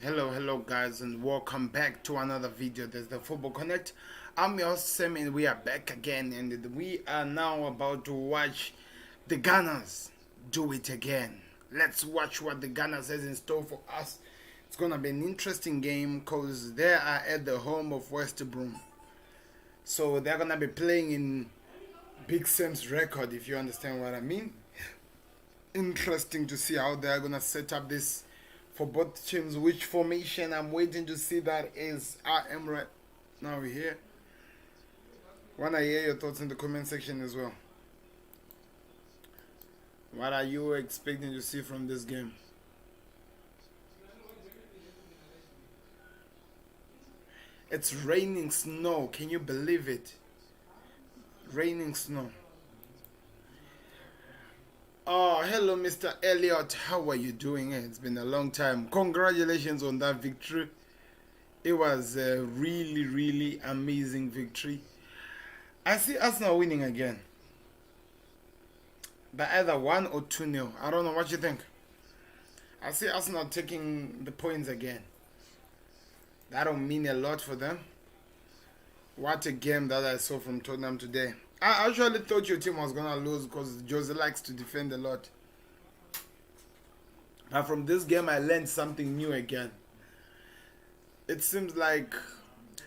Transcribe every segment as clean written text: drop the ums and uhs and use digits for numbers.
Hello guys, and welcome back to another video. There's the Football Connect. I'm your host Sam, and we are back again, and we are now about to watch the Gunners do it again. Let's watch what the Gunners has in store for us. It's gonna be an interesting game because they are at the home of West Brom, so they're gonna be playing in Big Sam's record, if you understand what I mean. Interesting to see how they're gonna set up this for both teams. Which formation I'm waiting to see that is. I am right now here. Wanna hear your thoughts in the comment section as well. What are you expecting to see from this game? It's raining snow. Can you believe it? Raining snow. Oh, hello, Mr. Elliot. How are you doing? It's been a long time. Congratulations on that victory. It was a really amazing victory. I see Arsenal winning again. By either 1 or 2-0. I don't know what you think. I see Arsenal taking the points again. That'll mean a lot for them. What a game that I saw from Tottenham today. I actually thought your team was going to lose because Jose likes to defend a lot. But from this game, I learned something new again. It seems like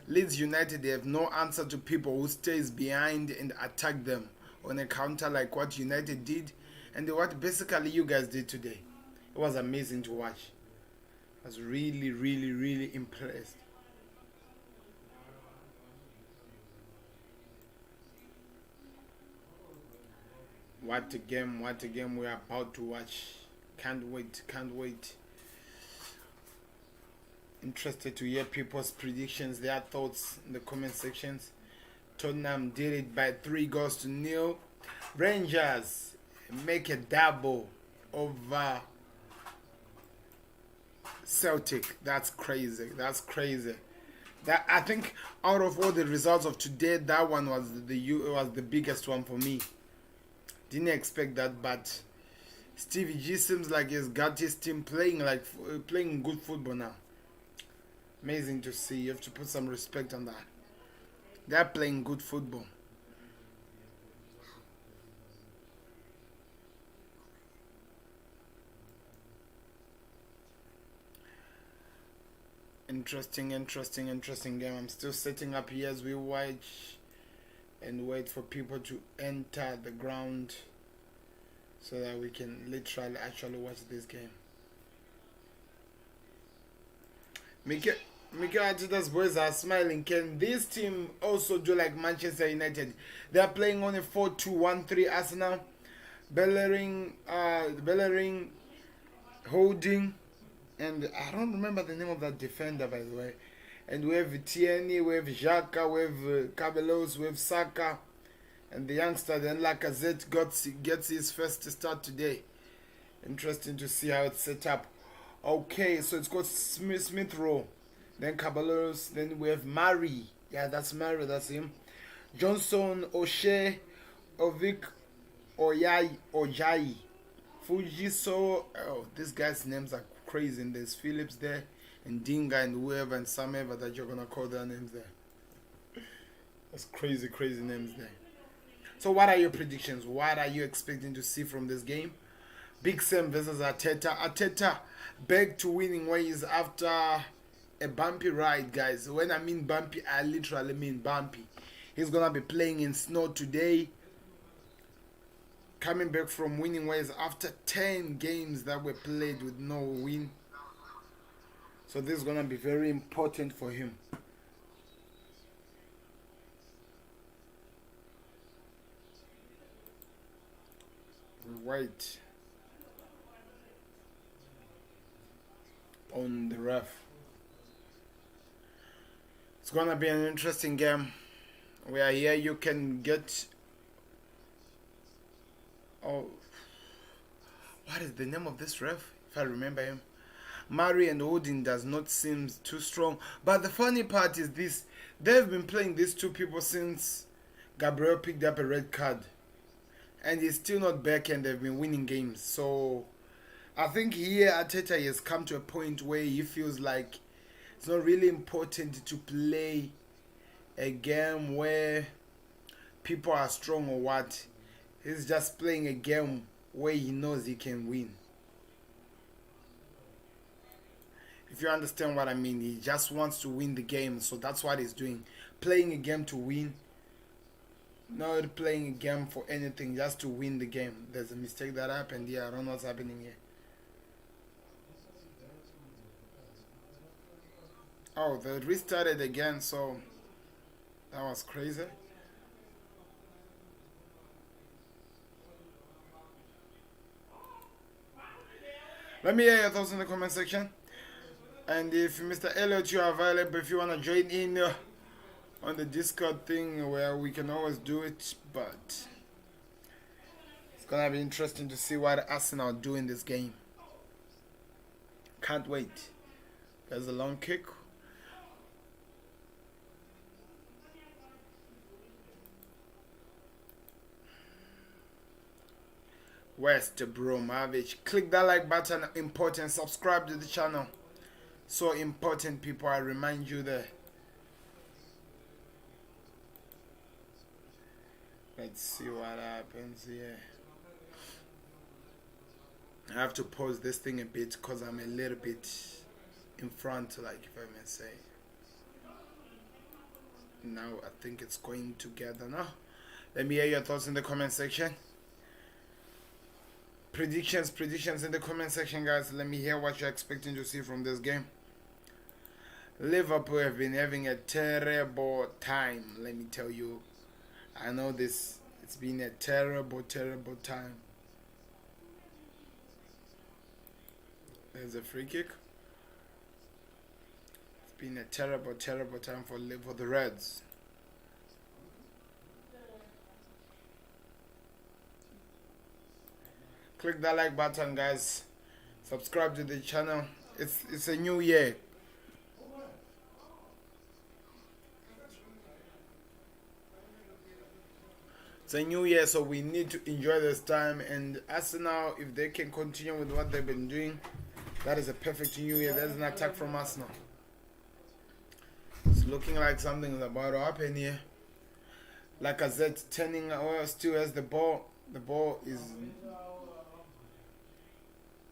Leeds United, they have no answer to people who stays behind and attack them on a counter like what United did and what basically you guys did today. It was amazing to watch. I was really impressed. What a game we are about to watch. Can't wait. Interested to hear people's predictions, their thoughts in the comment sections. Tottenham did it by 3-0. Rangers make a double over Celtic. That's crazy. That, I think out of all the results of today, that one was the biggest one for me. Didn't expect that, but Stevie G seems like he's got his team playing good football now. Amazing to see. You have to put some respect on that. They're playing good football. Interesting game. I'm still setting up here as we watch and wait for people to enter the ground so that we can literally actually watch this game. Mikel Arteta's boys are smiling. Can this team also do like Manchester United? They are playing on a 4-2-1-3 Arsenal. Bellerin, Holding, and I don't remember the name of that defender, by the way. And we have Tierney, we have Xhaka, we have Cabelos, we have Saka, and the youngster then Lacazette gets his first start today. Interesting to see how it's set up. Okay, so it's got Smith Rowe, then Cabelos, then we have Murray. Yeah, that's Murray, that's him. Johnson, O'Shea, Ovik, Ojai, Fujiso. Oh, these guys' names are crazy. And there's Phillips there, and Dinga, and whoever, and Samever that you're gonna call their names there. That's crazy names there. So what are your predictions? What are you expecting to see from this game? Big Sam versus Arteta. Arteta back to winning ways after a bumpy ride, guys. When I mean bumpy, I literally mean bumpy. He's gonna be playing in snow today. Coming back from winning ways after 10 games that were played with no win. So this is going to be very important for him. Wait on the ref. It's going to be an interesting game. We are here. You can get... Oh, what is the name of this ref? If I remember him. Murray and Odin does not seem too strong. But the funny part is this. They've been playing these two people since Gabriel picked up a red card. And he's still not back, and they've been winning games. So I think here Arteta has come to a point where he feels like it's not really important to play a game where people are strong or what. He's just playing a game where he knows he can win. If you understand what I mean, he just wants to win the game, so that's what he's doing. Playing a game to win, not playing a game for anything, just to win the game. There's a mistake that happened here. I don't know what's happening here. Oh, they restarted again, so that was crazy. Let me hear your thoughts in the comment section. And if Mr. Elliot, you are available, if you want to join in on the Discord thing where we can always do it, but it's gonna be interesting to see what Arsenal do in this game. Can't wait. There's a long kick. West Brom. Click that like button. Important. Subscribe to the channel. So important, people. I remind you there. Let's see what happens here. I have to pause this thing a bit because I'm a little bit in front, like if I may say. Now I think it's going together now. Let me hear your thoughts in the comment section. Predictions in the comment section, guys. Let me hear what you're expecting to see from this game. Liverpool have been having a terrible time, let me tell you. I know this, it's been a terrible time. There's a free kick. It's been a terrible time for the Reds. Click that like button, guys. Subscribe to the channel. It's a new year. It's a new year, so we need to enjoy this time. And Arsenal, if they can continue with what they've been doing, that is a perfect new year. There's an attack from Arsenal. It's looking like something is about to happen here. Like I said, turning still has the ball. The ball is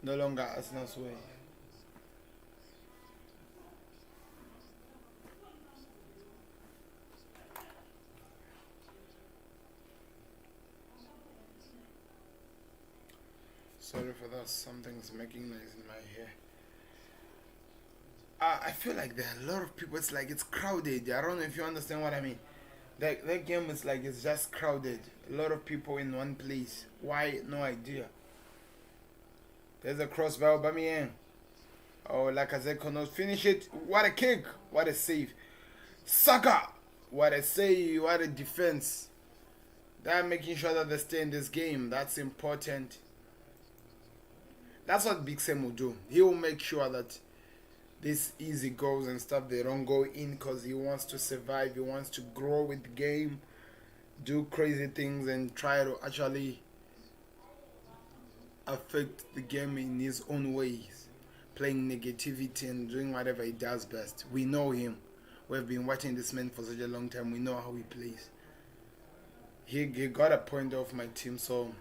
no longer Arsenal's way. Sorry for that, something's making noise in my hair. I feel like there are a lot of people, it's like it's crowded. I don't know if you understand what I mean. That game is like it's just crowded. A lot of people in one place. Why? No idea. There's a cross by Aubameyang. Oh, like I said, cannot finish it. What a kick. What a save. Saka. What a save. What a defense. They're making sure that they stay in this game. That's important. That's what Big Sam will do. He will make sure that these easy goals and stuff, they don't go in because he wants to survive. He wants to grow with the game, do crazy things and try to actually affect the game in his own ways, playing negativity and doing whatever he does best. We know him. We've been watching this man for such a long time. We know how he plays. He got a point off my team, so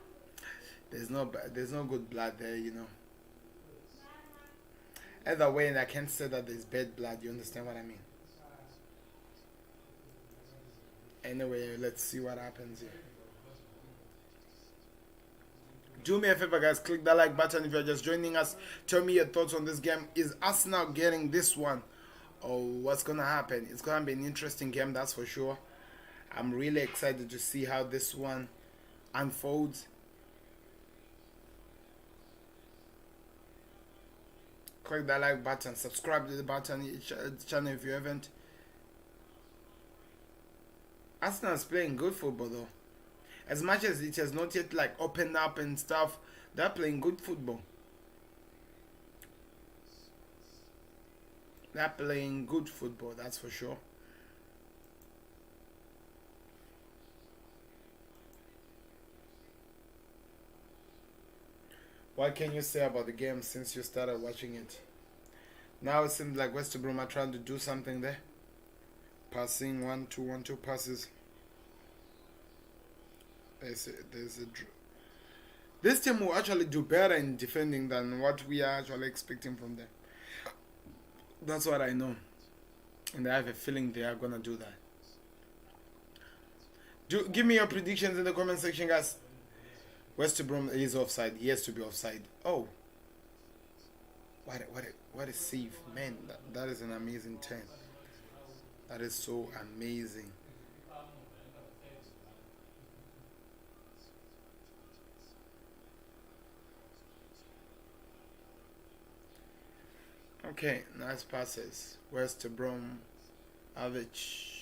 there's no good blood there, you know. Either way, I can't say that there's bad blood. You understand what I mean? Anyway, let's see what happens here. Do me a favor, guys. Click that like button if you're just joining us. Tell me your thoughts on this game. Is Arsenal getting this one? Or what's going to happen? It's going to be an interesting game, that's for sure. I'm really excited to see how this one unfolds. Click that like button. Subscribe to the channel if you haven't. Arsenal is playing good football though. As much as it has not yet like opened up and stuff, they're playing good football. They're playing good football, that's for sure. What can you say about the game since you started watching it? Now it seems like West Brom are trying to do something there. Passing 1-2, 1-2 passes. This team will actually do better in defending than what we are actually expecting from them. That's what I know. And I have a feeling they are going to do that. Give me your predictions in the comment section, guys. West Brom is offside. He has to be offside. Oh. What a save. Man, that is an amazing turn. That is so amazing. Okay, nice passes. West Brom, average.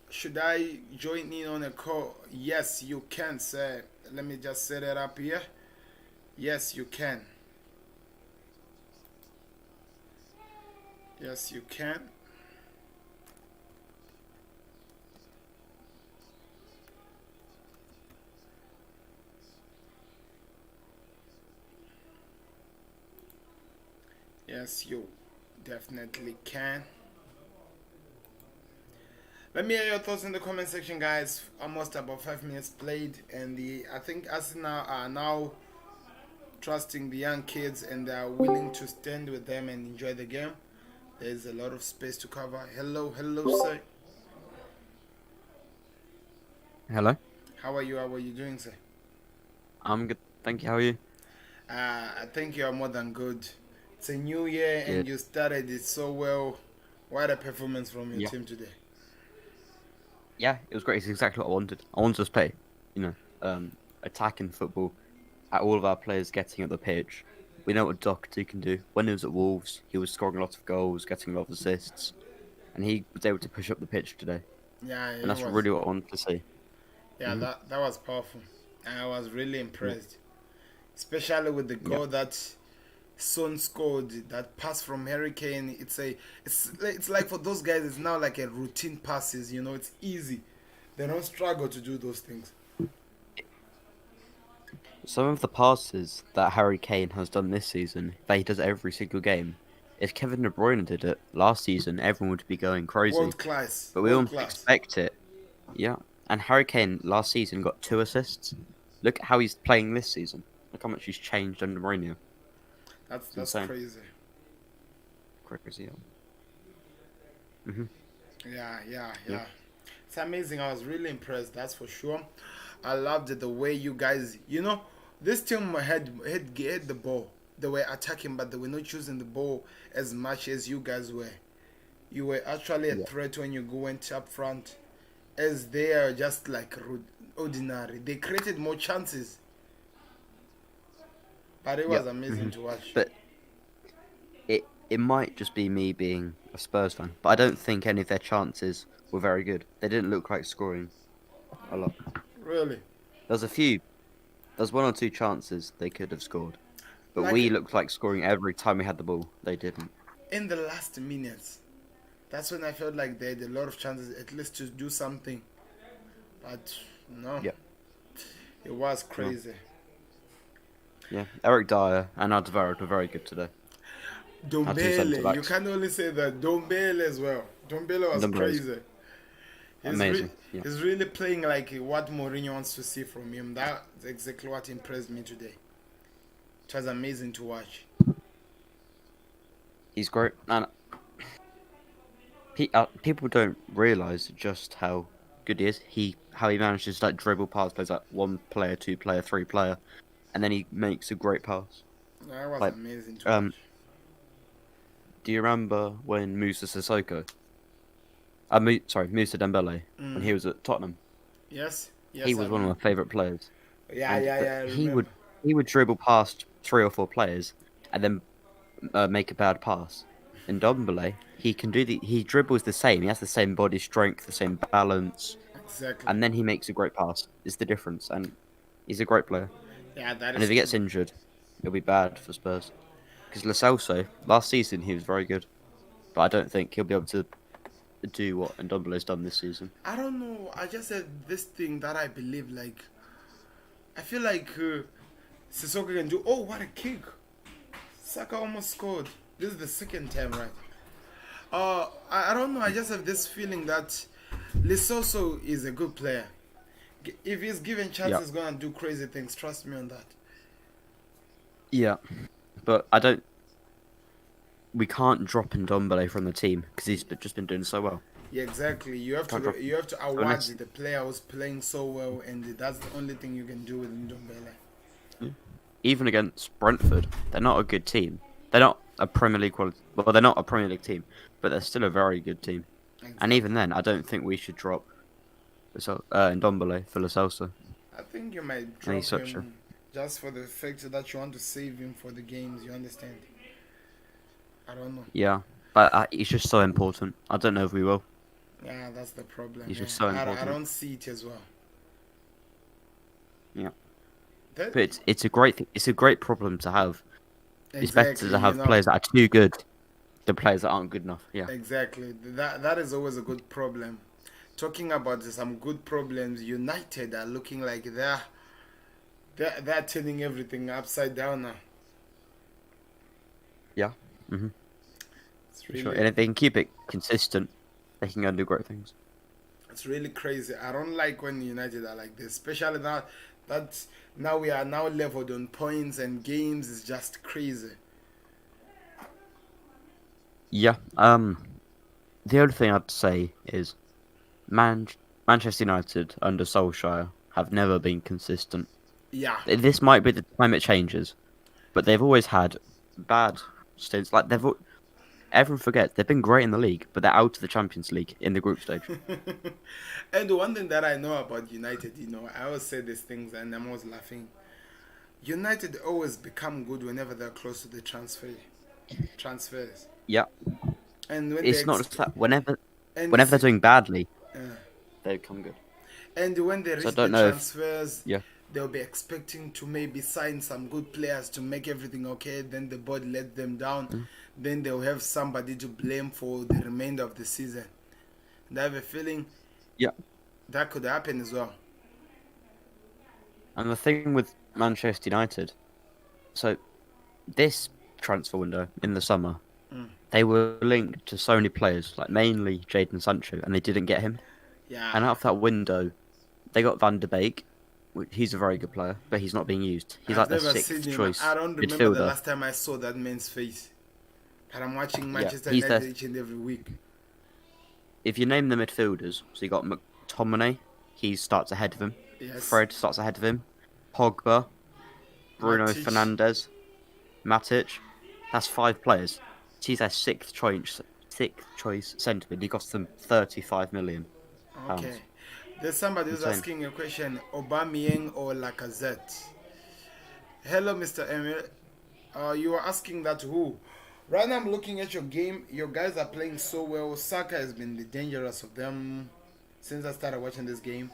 Should I join in on a call? Yes, you can, sir. Let me just set it up here. Yes, you can. Yes, you can. Yes, you definitely can. Let me hear your thoughts in the comment section, guys. Almost about 5 minutes played, and I think Arsenal are now trusting the young kids, and they are willing to stand with them and enjoy the game. There's a lot of space to cover. Hello, sir. Hello. How are you? How are you doing, sir? I'm good, thank you. How are you? I think you are more than good. It's a new year, and Good. you started it so well. What a performance from your Yeah. team today. Yeah, it was great. It's exactly what I wanted. I wanted us to play, attacking football, at all of our players getting at the pitch. We know what Doherty can do. When he was at Wolves, he was scoring a lot of goals, getting a lot of assists, and he was able to push up the pitch today. Yeah, And it that's was. really what I wanted to see. Yeah, that was powerful. I was really Yeah. impressed, especially with the Yeah. goal that Son scored. That pass from Hurricane. It's like for those guys, it's now like a routine passes. It's easy. They don't struggle to do those things. Some of the passes that Harry Kane has done this season, that he does every single game, if Kevin De Bruyne did it last season, everyone would be going crazy. World class, But we world almost class. expect it. Yeah. And Harry Kane last season got 2 assists. Look at how he's playing this season. Look how much he's changed under Mourinho. It's That's insane. crazy. Crazy. Mhm. Yeah. It's amazing. I was really impressed. That's for sure. I loved it, the way you guys. This team had the ball. They were attacking, but they were not choosing the ball as much as you guys were. You were actually a Yeah. threat when you went up front, as they are just like ordinary. They created more chances, but it was Yep. amazing to watch. But it might just be me being a Spurs fan, but I don't think any of their chances were very good. They didn't look like scoring a lot. Really, There's a few. There's 1 or 2 chances they could have scored, but we like looked like scoring every time we had the ball. They didn't. in the last minutes. That's when I felt like they had a lot of chances, at least to do something. But no, Yeah. it was No. crazy. Yeah. Eric Dyer and Alderweireld were very good today. Our 2 centre Dombele, you backs. can't only say that. Dombele as well. Dombele was Numbers. crazy. Amazing. Yeah. He's really playing like what Mourinho wants to see from him. That's exactly what impressed me today. It was amazing to watch. He's great. And people don't realise just how good he is. How he manages to dribble past players, like 1 player, 2 player, 3 player, and then he makes a great pass. That was Like, amazing to watch. do you remember when Musa Sissoko, Musa Dembele, when he was at Tottenham? Yes, He I was one of my remember. favourite players, Yeah, and I he remember. would dribble past 3 or 4 players, and then make a bad pass. In Dembele, he dribbles the same. He has the same body strength, the same balance, Exactly. and then he makes a great pass. It's the difference, and he's a great player. Yeah, that And is if he true. gets injured, it'll be bad for Spurs. Because Lo Celso, last season he was very good, but I don't think he'll be able to do what Ndombele's done this season. I don't know. I just said this thing that I believe, like, I feel like Sissoko can do. Oh, what a kick! Saka almost scored. This is the second time, right? I don't know. I just have this feeling that Lesotho is a good player. If he's given Yeah, chances, he's gonna do crazy things. Trust me on that. yeah, but I don't. We can't drop Ndombele from the team because he's just been doing so well. Yeah, exactly. Can't drop You him have to award unless the player who's playing so well, and that's the only thing you can do with Ndombele. even against Brentford, they're not a good team. They're not a Premier League quality. Well, they're not a Premier League team, but they're still a very good team. And Exactly. even then, I don't think we should drop Ndombele for Lo Celso. I think you might And he's drop such a him just for the fact that you want to save him for the games. You understand? I don't know. yeah, but he's just so important. I don't know if we will. Yeah, that's the problem. He's Yeah, just so I important. don't see it as well. Yeah, That but it's a great it's a great problem to have. It's better exactly. to have players that are too good than players that aren't good enough. Yeah. Exactly. That is always a good problem. Talking about some good problems, United are looking like they're turning everything upside down now. Yeah. Hmm. It's For sure. really And if they can keep it consistent, they can go and do great things. it's really crazy. I don't like when United are like this, especially now that now we are now leveled on points and games is just crazy. Yeah. The only thing I'd say is Man Manchester United under Solskjaer have never been consistent. Yeah. This might be the time it changes, but they've always had bad stints. Like everyone forgets they've been great in the league, but they're out of the Champions League in the group stage. And the one thing that I know about United, I always say these things and I'm always laughing. United always become good whenever they're close to the transfers. Yeah, And when they it's not just that. and Whenever they're doing badly, uh, they become good. and when they So I reach the don't know if transfers, yeah, they'll be expecting to maybe sign some good players to make everything okay. Then the board let them down. mm, Then they'll have somebody to blame for the remainder of the season. And I have a feeling yeah. that could happen as well. And the thing with Manchester United, so this transfer window in the summer, Mm. they were linked to so many players, like mainly Jadon Sancho, and they didn't get him. Yeah. And out of that window, they got Van de Beek. He's a very good player, but he's not being used. He's I've like their never seen sixth him. choice I don't remember the midfielder. last time I saw that man's face. But I'm watching Yeah, Manchester he's their. United each and every week. If you name the midfielders, so you got McTominay, he starts ahead of him. Yes. Fred starts ahead of him. Pogba, Bruno Matic. Fernandes, Matic. That's 5 players. He's their sixth choice centre mid. He cost them £35 million. Okay. There's somebody who's Insane. asking a question: Aubameyang or Lacazette? Hello, Mr. Emil. You were asking that who? Right now, I'm looking at your game. Your guys are playing so well. Saka has been the dangerous of them since I started watching this game.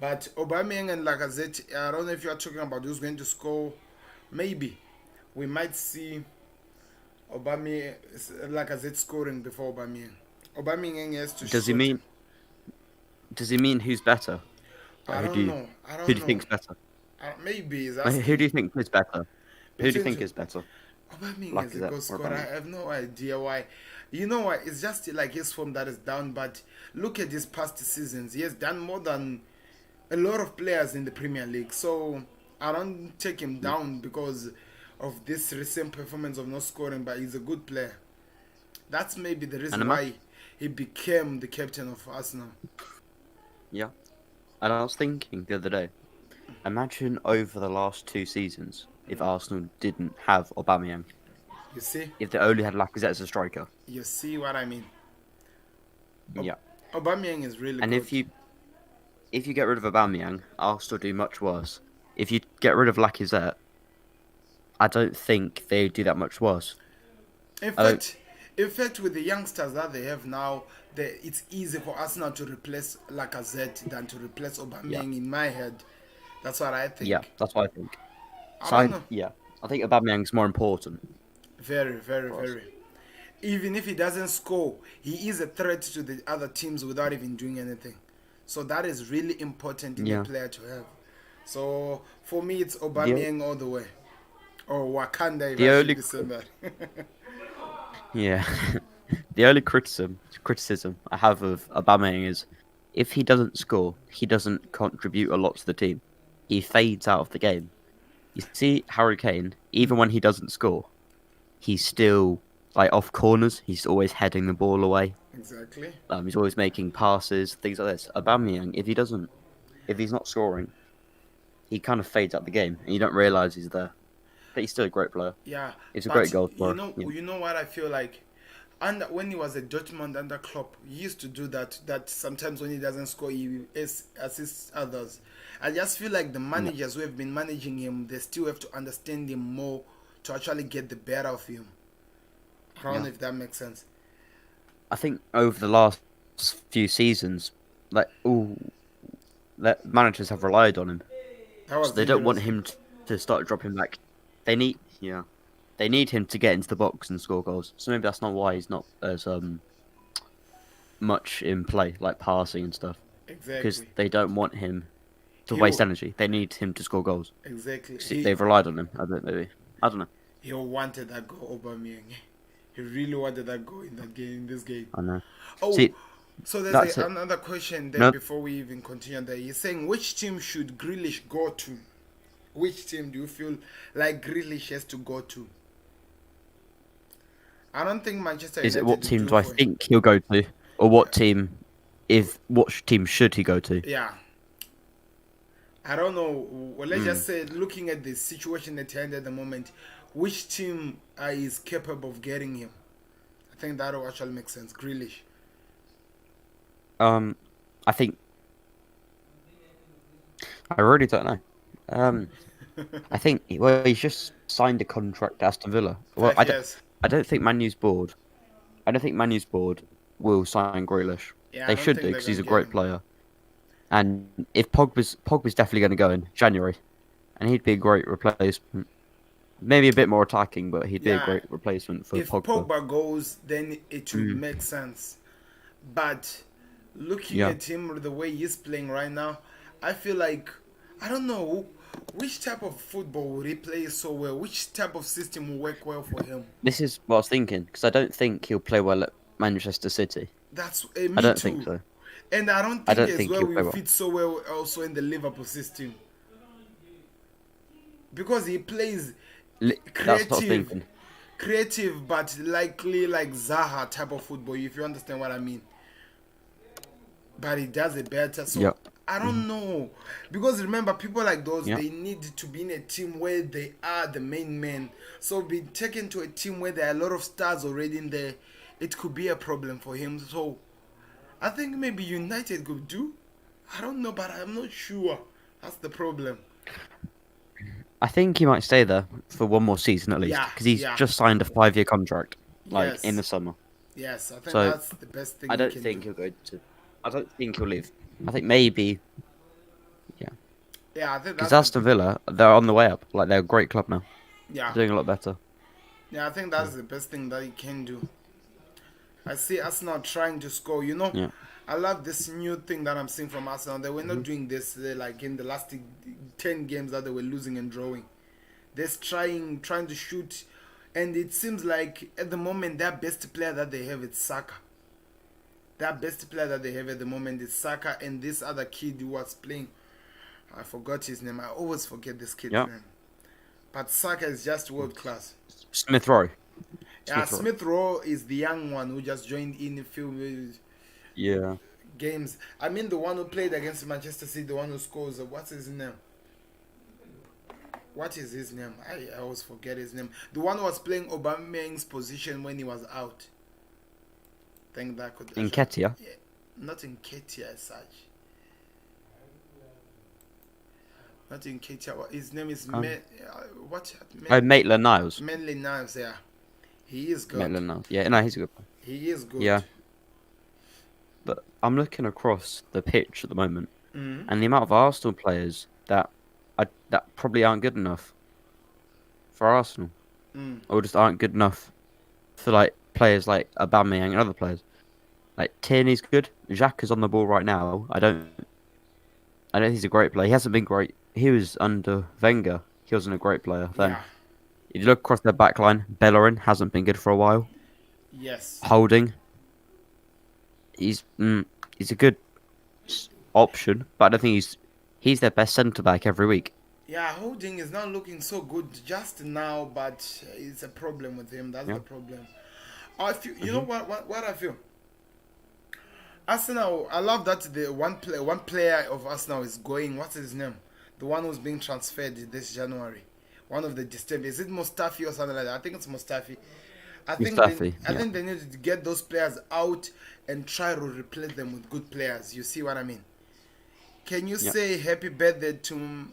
But Aubameyang and Lacazette, I don't know if you are talking about who's going to score. Maybe we might see Aubameyang, Lacazette scoring before Aubameyang. Aubameyang has to Does he shoot. mean? Does he mean who's better? Like, I who do don't you know. I who don't do you know. think's better? Maybe he's Like, who do asking you think is better? Who do you think between is better? Aubameyang is a Lacazette goal or scorer. Aubameyang? I have no idea why. You know what? It's just like his form that is down. But look at his past seasons. He has done more than a lot of players in the Premier League. So I don't take him Mm. down because of this recent performance of not scoring. But he's a good player. That's maybe the And reason imagine, why he became the captain of Arsenal. yeah. And I was thinking the other day, imagine over the last 2 seasons if Arsenal didn't have Aubameyang, You see? if they only had Lacazette as a striker. You see what I mean? Ob- Yeah. Aubameyang is really And good. if you get rid of Aubameyang, Arsenal do much worse. If you get rid of Lacazette, I don't think they do that much worse. In I don't. fact, with the youngsters that they have now, it's easy for Arsenal to replace Lacazette than to replace Yeah. Aubameyang. In my head, that's what I Yeah. think. That's what I think. I So don't know. I think Aubameyang's more important Very, very, for us. very. Even if he doesn't score, he is a threat to the other teams without even doing anything. So that is really important in a Yeah. player to have. So for me, it's The Aubameyang all the way, or Wakanda if the I should only be saying that. yeah, the only criticism I have of Aubameyang is if he doesn't score, he doesn't contribute a lot to the team. He fades out of the game. You see, Harry Kane, even when he doesn't score, he's still like off corners. He's always heading the ball away. Exactly. He's always making passes, things like this. Aubameyang, if he's not scoring, he kind of fades out the game, and you don't realise he's there. But he's still a great player. Yeah, He's a great but goal scorer. Yeah. you know what I feel like. And when he was at Dortmund under Klopp, he used to do that. That sometimes when he doesn't score, he assists others. I just feel like the Yeah. managers who have been managing him, they still have to understand him more to actually get the better of him. I don't Yeah. know if that makes sense. I think over the last few seasons, like all that managers have relied on him, That so was they don't want dangerous. him to start dropping back. They need, yeah, they need him to get into the box and score goals. So maybe that's not why he's not as much in play, like passing and stuff, because Exactly. they don't want him to He waste will, energy. They need him to score goals. exactly. See, they've relied on him. I don't maybe. I don't know. He wanted that goal, Aubameyang. He really wanted that goal in that game, in this game. I know. Oh, See, so there's that's it. another question there No, before we even continue there. He's saying which team should Grealish go to? Which team do you feel like Grealish has to go to? I don't think Manchester is it United what will team do do I for him. think he'll go to, or what team? If what team should he go to? Yeah. I don't know. Well, let's Mm. just say, looking at the situation at hand at the moment, which team is capable of getting him? I think that will actually make sense. Grealish. Um, I think I really don't know. Um, I think well he's just signed a contract to Aston Villa. Well, 5 years. I don't think Manu's board. I don't think Manu's board will sign Grealish. Yeah, I They don't should do think they're because he's gonna a get great him. player. And if Pogba's definitely going to go in January, and he'd be a great replacement. Maybe a bit more attacking, but he'd be a Yeah, great replacement for if Pogba. Pogba goes, then it would Mm. make sense. But looking Yeah. at him the way he's playing right now, I feel like I don't know which type of football would he play so well. Which type of system will work well for him? This is what I was thinking because I don't think he'll play well at Manchester City. That's I me don't think too. so. And I don't I think don't as think well he'll we play well. fit so well also in the Liverpool system because he plays That's what I was creative, thinking. creative, but likely like Zaha type of football. If you understand what I mean. But he does it better. So Yep. I Mhm. don't know because remember, people like those Yep. they need to be in a team where they are the main men. So being taken to a team where there are a lot of stars already in there, it could be a problem for him. So I think maybe United could do. I don't know, but I'm not sure. That's the problem. I think he might stay there for one more season at least Yeah, because he's yeah, just signed a 5-year contract, like in the yes, summer. yes. I think So that's the best thing I he don't can think do. he'll go to. I don't think he'll leave. I think maybe, yeah, Yeah, I think because that's the Aston Villa they're on the way up. Like they're a great club now. yeah, They're doing a lot better. yeah. I think Yeah. that's the best thing that he can do. I see Arsenal trying to score. Yeah. I love this new thing that I'm seeing from Arsenal. They were not Hmm. doing this like in the last 10 games that they were losing and drawing. They're trying to shoot, and it seems like at the moment their best player that they have is Saka. Their best player that they have at the moment is Saka, and this other kid who was playing. I forgot his name. I always forget this kid's Yeah. name. But Saka is just world class. Smith Rowe. Yeah, Smith Rowe. Smith Rowe is the young one who just joined in a few Yeah. games. I mean, the one who played against Manchester City, the one who scores. What's his name? What is his name? I always forget his name. The one who was playing Aubameyang's position when he was out. Think that could. Nketiah. Yeah, not in Ketia as such. Not in Ketia. His name is Um, what? oh, Maitland-Niles. Manly Knives. Yeah, he is good. Maitland-Niles. Yeah. No, he's a good player. He is good. Yeah. But I'm looking across the pitch at the moment, Mm. and the amount of Arsenal players that probably aren't good enough for Arsenal, Mm. or just aren't good enough for like players like Aubameyang and other players. Like Tierney's good. Xhaka's on the ball right now. I don't think he's a great player. He hasn't been great he was under Wenger. He wasn't a great player then. Yeah. You look across their back line. Bellerin hasn't been good for a while. Yes. Holding, he's he's a good option, but I don't think he's their best centre back every week. Yeah, Holding is not looking so good just now, but it's a problem with him. That's Yeah. the problem. I feel, you know Hmm. what I feel. Arsenal. I love that the one player of Arsenal is going. What's his name? The one who's being transferred this January. One of the disturbed. Is it Mustafi or something like that? I think it's Mustafi. Mustafi. I Yeah. think they need to get those players out and try to replace them with good players. You see what I mean? Can you Yeah. say happy birthday to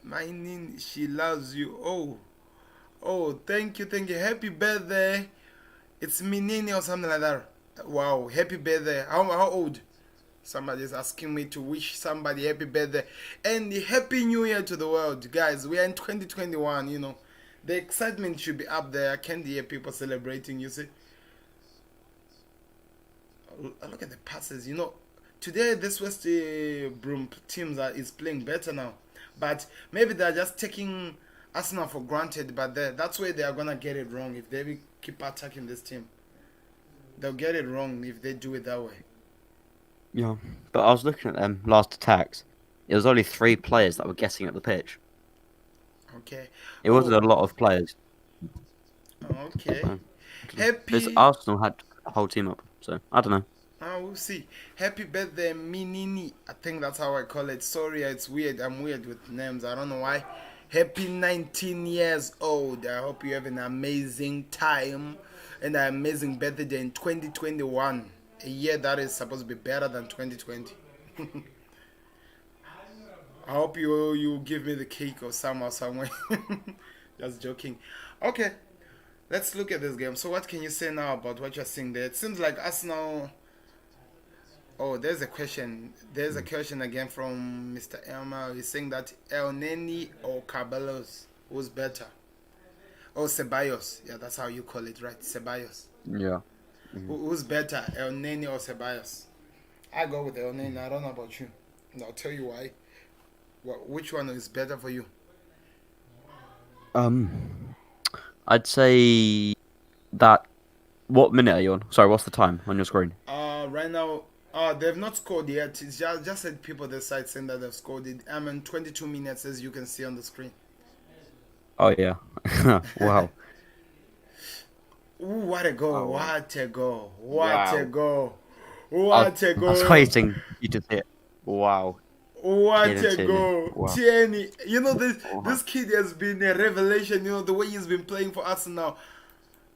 my Nin? She loves you. Oh, thank you. Happy birthday. It's Minini or something like that. Wow, happy birthday. How old? Somebody is asking me to wish somebody happy birthday and happy new year to the world. Guys, we are in 2021, you know. The excitement should be up there. I can't hear people celebrating, you see. Look at the passes, you know. Today, this West Brom teams is playing better now. But maybe they're just taking Arsenal for granted. But that's where they are going to get it wrong if they will keep attacking this team. They'll get it wrong if they do it that way. Yeah. But I was looking at them last attacks. It was only 3 players that were getting at the pitch. Okay. It wasn't Oh, a lot of players. okay. So, I don't know. This Happy. Arsenal had a whole team up, so I don't know. We'll see. Happy birthday, Minini. I think that's how I call it. Sorry, it's weird. I'm weird with names. I don't know why. Happy 19 years old. I hope you have an amazing time and an amazing birthday in 2021. A year that is supposed to be better than 2020. I hope you give me the cake or somewhere. Just joking. Okay, let's look at this game. So what can you say now about what you're seeing there? It seems like Arsenal. Oh, there's a question. There's a question again from Mr. Elmer. He's saying that El Neni or Carbalos, who's better? Oh, Ceballos. Yeah, that's how you call it, right? Ceballos. Yeah. Mhm. Who's better, El Neni or Ceballos? I go with El Neni. I don't know about you. And I'll tell you why. Which one is better for you? Um, I'd say that. What minute are you on? Sorry, what's the time on your screen? Right now, they've not scored yet. It's just said people on the site saying that they've scored it. I'm in 22 minutes, as you can see on the screen. Oh yeah. Wow. Ooh, what a goal! Oh wow. What a goal! What a Wow. goal! I was, What a I was goal! waiting you to say it. Wow. What Kieran a Tierney. goal! Wow. Tierney, you know this Wow. kid has been a revelation. You know the way he's been playing for us now.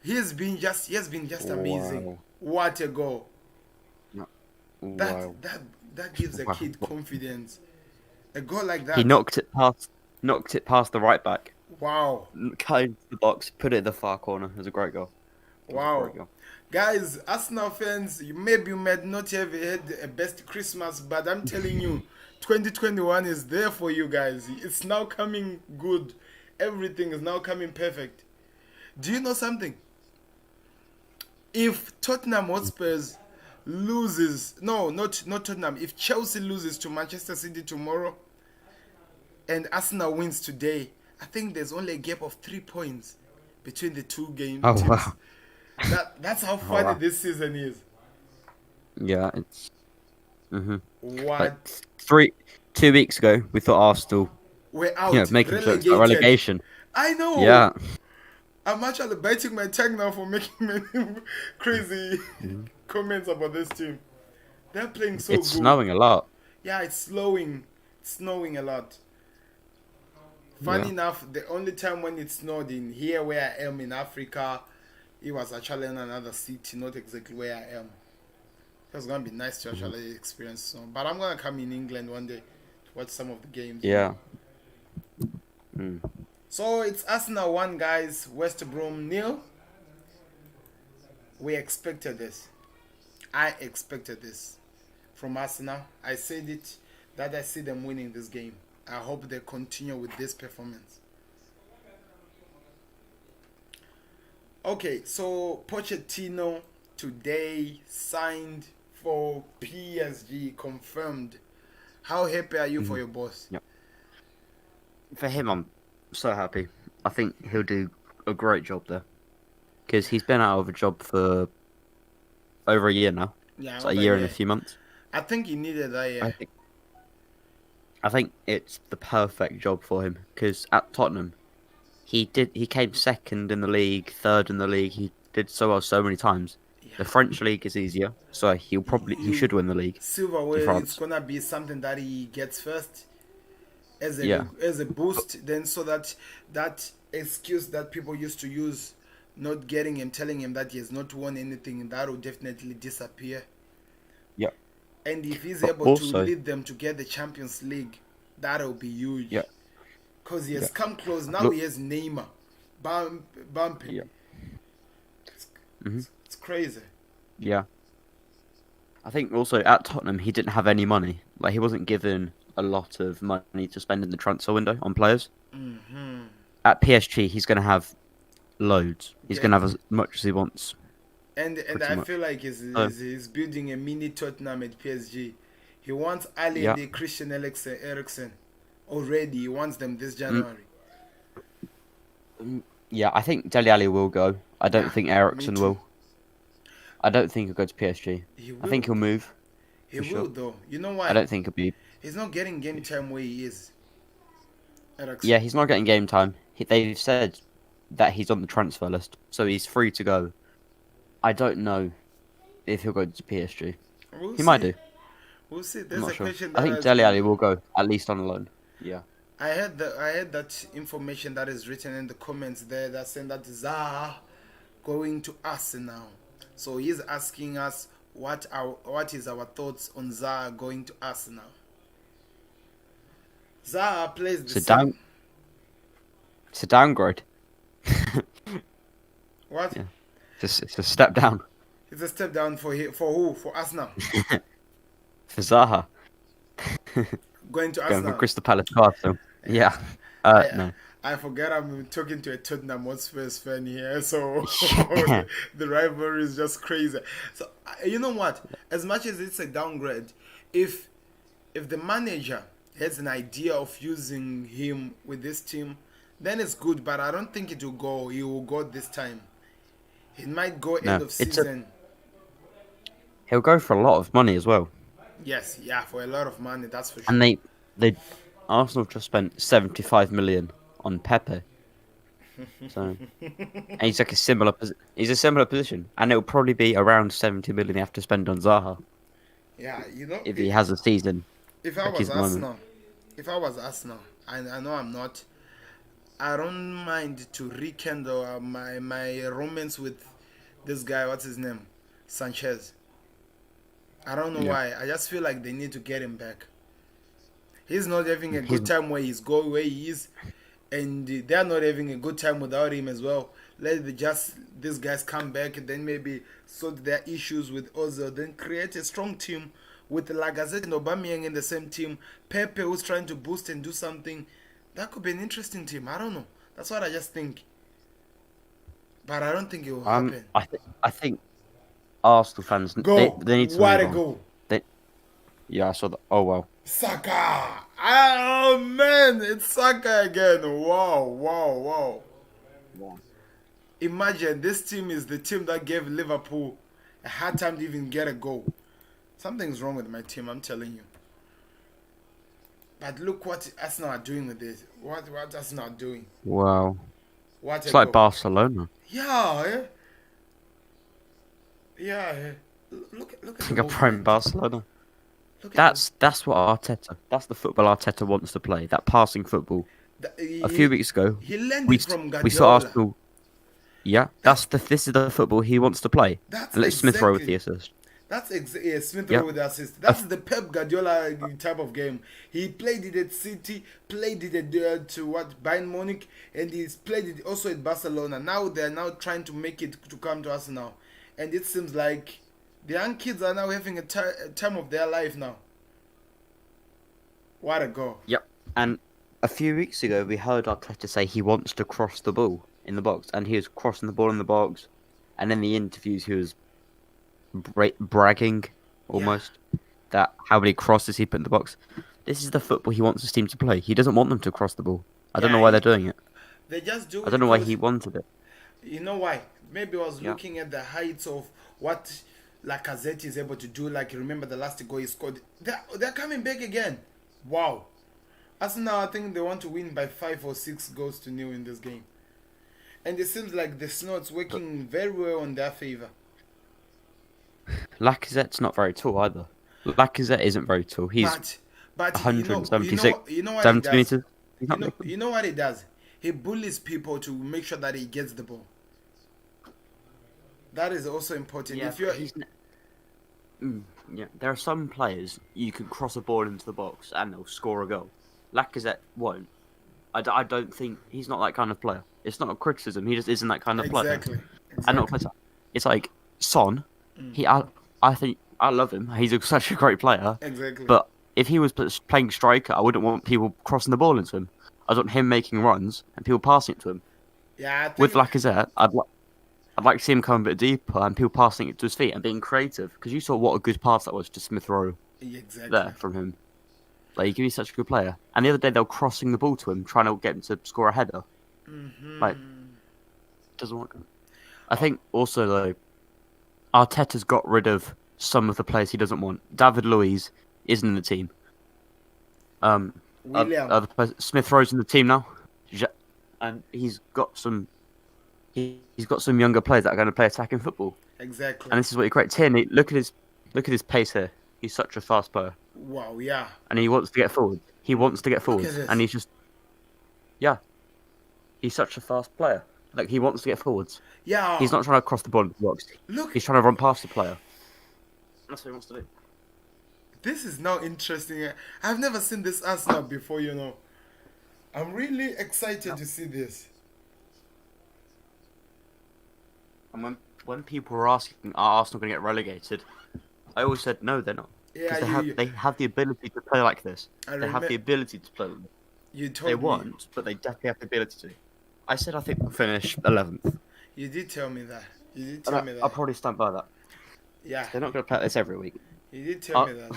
He has been just amazing. Wow. What a goal! No. That Wow. that that gives a Wow. kid confidence. A goal like He that. knocked it past the right back. Wow! Cut into the box, put it in the far corner. It was a great goal. It was a Wow! great goal. Guys, Arsenal fans, maybe you might not have had a best Christmas, but I'm telling you, 2021 is there for you guys. It's now coming good. Everything is now coming perfect. Do you know something? If Tottenham Hotspurs loses, no, not Tottenham. If Chelsea loses to Manchester City tomorrow and Arsenal wins today, I think there's only a gap of 3 points between the two game Oh teams. wow. That's how Oh funny wow. this season is. Yeah, it's like What? 2 weeks ago we thought Arsenal, We're out, making jokes about relegated. relegation. I know. Yeah. I'm actually biting my tongue now for making many crazy Mhm. comments about this team. They're playing so It's good. snowing a lot. Yeah, it's snowing a lot. Funny Yeah. enough, the only time when it snowed in here where I am in Africa, it was actually in another city, not exactly where I am. It was gonna be nice to Mhm. actually experience snow. But I'm gonna come in England one day to watch some of the games. Yeah. Mm. So it's Arsenal 1, guys. West Brom nil. We expected this. I expected this from Arsenal. I said it that I see them winning this game. I hope they continue with this performance. Okay, so Pochettino today signed for PSG, confirmed. How happy are you for Mhm. your boss? Yeah. For him, I'm so happy. I think he'll do a great job there because he's been out of a job for over a year now. Yeah, It's like a over year and a here. few months. I think he needed that. Yeah. I think. I think it's the perfect job for him because at Tottenham, he came second in the league, third in the league. He did so well so many times. Yeah. The French league is easier, so he You should win the league in silverware. It's France. gonna be something that he gets first Yeah, as a but, boost. Then so that that excuse that people used to use, not getting him, telling him that he has not won anything, that will definitely disappear. yeah, And if he's but able to also lead them to get the Champions League, that'll be yeah, huge. Because he has yeah. come close. Now Look, he has Neymar. Bumping. yeah, It's, hmm it's crazy. yeah. I think also at Tottenham he didn't have any money. Like he wasn't given a lot of money to spend in the transfer window on players. Hmm. At PSG he's going to have loads. He's Yeah. going to have as much as he wants, And pretty I much. feel like So he's building a mini Tottenham at PSG. He wants Ali and yeah, the Christian Eriksen already. He wants them this mm, January. yeah. I think Dele Alli will go. I don't Yeah, think me Ericsson too. will. I don't think he'll go to PSG. He I think will. he'll move He for sure. will though. You know I why? don't think he'll be. He's not getting game time where he is. Yeah, Eriksen. he's not getting game time. They've said that he's on the transfer list, so he's free to go. I don't know if he'll go to PSG. We'll He might see. do. We'll see. I'm There's not a sure. question I that think has Dele been. Alli will go at least on loan. Yeah. I had that information that is written in the comments there that saying that Zaha going to Arsenal. So he's asking us what is our thoughts on Zaha going to Arsenal. Zaha plays the It's a same. down. It's a downgrade. What? Yeah. It's a step down It's a step down for who? For Arsenal. for Zaha Going to going from Arsenal. Crystal Palace to Arsenal. Yeah. Yeah. I No. I forget I'm talking to a Tottenham Hotspurs fan here, so Yeah. the rivalry is just crazy. So you know what? As much as it's a downgrade, if if the manager has an idea of using him with this team, then it's good. But I don't think it will go. He will go this time. It might go end No. of It's a. season. He'll go for a lot of money as well. Yes, yeah, for a lot of money, that's for And sure. they Arsenal just spent 75 million on Pepe. So and he's a similar position, and it'll probably be around 70 million they have to spend on Zaha Yeah, you know, if he has a season if I like was his moment. Arsenal, if I was Arsenal, I know I'm not. I don't mind to rekindle my romance with this guy. What's his name? Sanchez. I don't know Yeah, why. I just feel like they need to get him back. He's not having a he's good time where he is, and they're not having a good time without him as well. Just these guys come back and then maybe sort their issues with Ozil, then create a strong team with Lacazette and Aubameyang in the same team. Pepe who's trying to boost and do something. That could be an interesting team. I don't know. That's what I just think, but I don't think it will happen. I think Arsenal fans Go, they need to what move a on. goal! They Yeah, I saw that. Oh well. Saka! Oh man, it's Saka again. Wow, wow, wow. Yeah. Imagine this team is the team that gave Liverpool a hard time to even get a goal. Something's wrong with my team, I'm telling you. But look what Arsenal are doing with this. What Arsenal are doing. Wow. What a It's like goal. Barcelona. Yeah, eh? Yeah, eh? Look at the Like a prime movement. Barcelona. Look at the That's what Arteta. That's the football Arteta wants to play. That passing football. A few weeks ago, he learned we it from we saw Guardiola. Arsenal. Yeah, That's this is the football he wants to play. that's And let Smith Rowe with the exactly assist. yeah, Smith Rowe Yep. with the assist. A That's the Pep Guardiola type of game. He played it at City, played it to what Bayern Munich, and he's played it also at Barcelona. Now they're now trying to make it to come to Arsenal, and it seems like the young kids are now having a time of their life now. What a goal! Yep. And a few weeks ago, we heard Arteta say he wants to cross the ball in the box, and he was crossing the ball in the box. And in the interviews, he was bragging almost that how many crosses he put in the box. This is the football he wants his team to play. He doesn't want them to cross the ball. I don't Yeah, know why they're doing it. they just do I it don't know why because he wanted it. you know why? Maybe I was Yeah. looking at the heights of what Lacazette is able to do. Like, remember the last goal he scored? They're coming back again. Wow. Arsenal, I think they want to win by 5 or 6 goals to 0 in this game. And it seems like the snow's But working very well on their favor. Lacazette's not very tall either. Lacazette isn't very tall. He's But, but you 176 know what he 70 does. meters. He's not big. You know what he does. He bullies people to make sure that he gets the ball. That is also important. Yeah, If you're, yeah, there are some players you can cross a ball into the box and they'll score a goal. Lacazette won't. I don't think he's not that kind of player. It's not a criticism. He just isn't that kind of player. exactly, And not exactly. it's like Son. He I think I love him. He's such a great player. Exactly. But if he was playing striker, I wouldn't want people crossing the ball into him. I want him making runs and people passing it to him. Yeah, I With think Lacazette, I'd like to see him come a bit deeper and people passing it to his feet and being creative. Because you saw what a good pass that was to Smith Rowe exactly. there from him. Like, he can be such a good player. And the other day they were crossing the ball to him, trying to get him to score a header. Like, doesn't work. I think also though, Arteta's got rid of some of the players he doesn't want. David Luiz isn't in the team. William. Smith Rowe's in the team now, and he's got some younger players that are going to play attacking football. Exactly. And this is what he creates. Tierney, look at his pace here. He's such a fast player, Wow. Yeah. and he wants to get forward. He wants to get forward, at this. and he's such a fast player. Like, he wants to get forwards. Yeah. He's not trying to cross the ball into the box. Look. He's trying to run past the player. That's what he wants to do. This is now interesting. I've never seen this Arsenal before. You know. I'm really excited to see this. And when people were asking, are Arsenal going to get relegated? I always said, no, they're not. Yeah. Because they have the ability to play like this. They have the ability to play like this. You told They me. won't, but they definitely have the ability to. I said I think we'll finish 11th. You did tell me that. You did And tell me that. I'll probably stand by that. Yeah. They're not going to play like this every week. You did tell me that.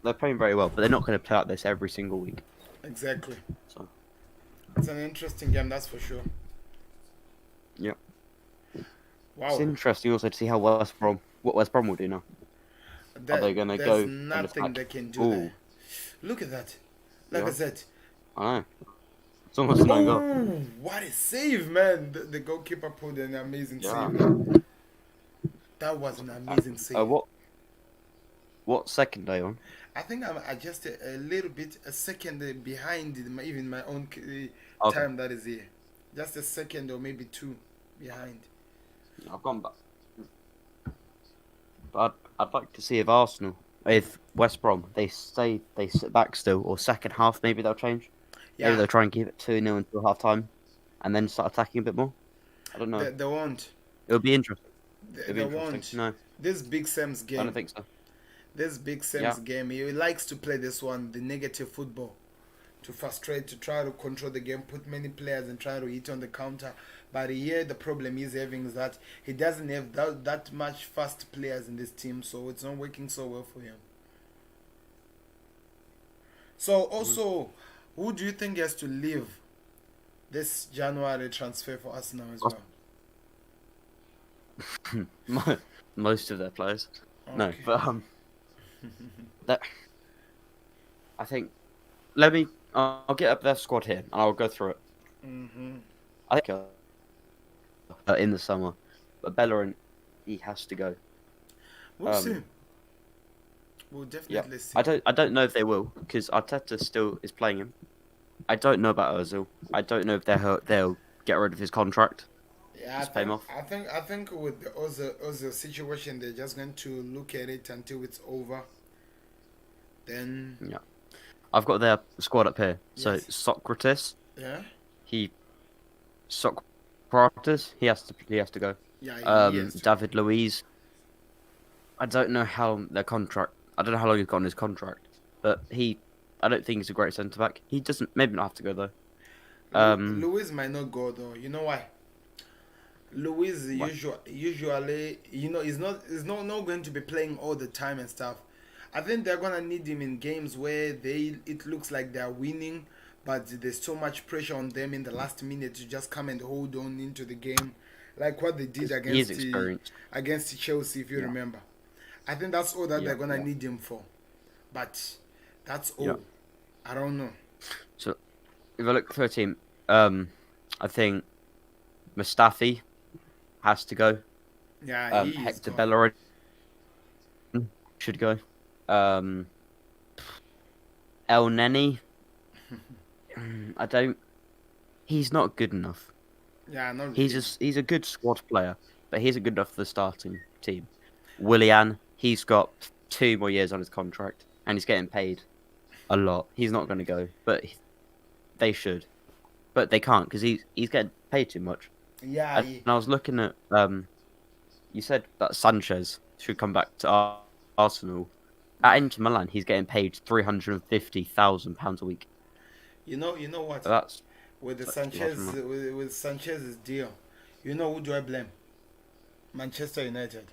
They're playing very well, but they're not going to play like this every single week. Exactly. So, It's an interesting game, that's for sure. yeah. Wow. It's interesting also to see how what West Brom will do now. Are they going to go? There's and nothing attack? they can do Ooh, there. Look at that. Like Yeah. I said. I know. It's almost an own goal. Oh, what a save, man. The goalkeeper pulled an amazing Yeah. save. That was an amazing save. What second are you on? I think I'm just a little bit, a second behind even my own Okay. time that is here. Just a second or maybe two behind. I've gone back. But I'd like to see if West Brom, they sit back still, or second half maybe they'll change. Maybe Yeah, they'll try and keep it 2-0 until half time, and then start attacking a bit more. I don't know. they won't. It'll be interesting. They won't. Interesting. No, This Big Sam's I game. don't think so. This Big Sam's Yeah. game. He likes to play this one, the negative football, to frustrate, to try to control the game, put many players and try to hit on the counter. But here the problem he's having is that he doesn't have that much fast players in this team, so it's not working so well for him. So also, who do you think has to leave this January transfer for Arsenal as well? Most of their players. No, Okay. but that I think. I'll get up their squad here and I'll go through it. Mm-hmm. I think in the summer, but Bellerin, he has to go. We'll see. Um, We'll Yeah, definitely see. I don't know if they will because Arteta still is playing him. I don't know about Ozil. I don't know if they'll get rid of his contract. Yeah, Just pay him off. I think with the Ozil situation, they're just going to look at it until it's over. Then Yeah, I've got their squad up here. So Yes. Socrates, yeah, Socrates, he has to go. yeah, yes. David Luiz. I don't know how their contract. I don't know how long he's got on his contract, but I don't think he's a great centre back. He doesn't maybe not have to go though. Luis might not go though. You know why? Luis Why? usually, he's not going to be playing all the time and stuff. I think they're gonna need him in games where it looks like they're winning, but there's so much pressure on them in the last minute to just come and hold on into the game, like what they did Because he is against experienced. against Chelsea, if you Yeah, remember. I think that's all that yeah, they're gonna yeah, need him for, but that's yeah. all. I don't know. So if I look for a team, I think Mustafi has to go. Yeah, he is Hector gone. Bellerin should go. Um, El Neni, I don't. He's not good enough. Yeah, not He's really. he's a good squad player, but he's good enough for the starting team. Willian, he's got 2 more years on his contract, and he's getting paid a lot. He's not going to go, but they should, but they can't because he's getting paid too much. Yeah, And I was looking at you said that Sanchez should come back to Arsenal. At Inter Milan, he's getting paid £350,000 a week. you know what? That's With the that's a lot of Sanchez, money. with Sanchez's deal, you know who do I blame? Manchester United.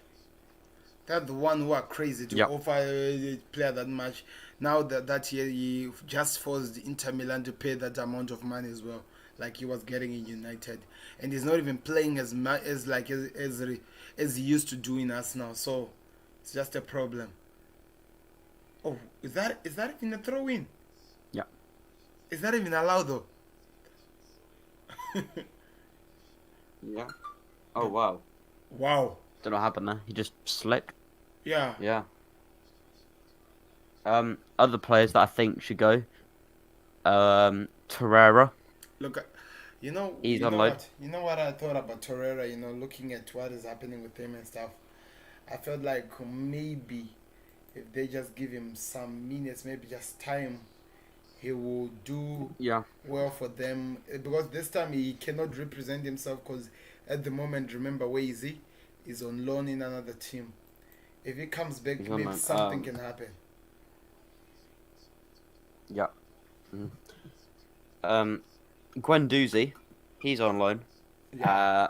They're the one who are crazy to Yeah, offer a player that much. Now that year, he just forced Inter Milan to pay that amount of money as well, like he was getting in United, and he's not even playing as much as as he used to do in us now. So it's just a problem. Oh, is that even a throw in? yeah, Is that even allowed though? yeah. Oh wow! Wow. Don't know what happened there. He just slipped. Yeah. Yeah. Other players that I think should go. Torreira, Look, he's on loan. you know what I thought about Torreira. Looking at what is happening with him and stuff, I felt like maybe if they just give him some minutes, maybe just time, he will do Yeah, well for them. Because this time he cannot represent himself. Because at the moment, remember where is he? He's on loan in another team. If he comes back, he's on maybe loan. something can happen. Yeah. Mhm. Guendouzi, he's on loan. Yeah.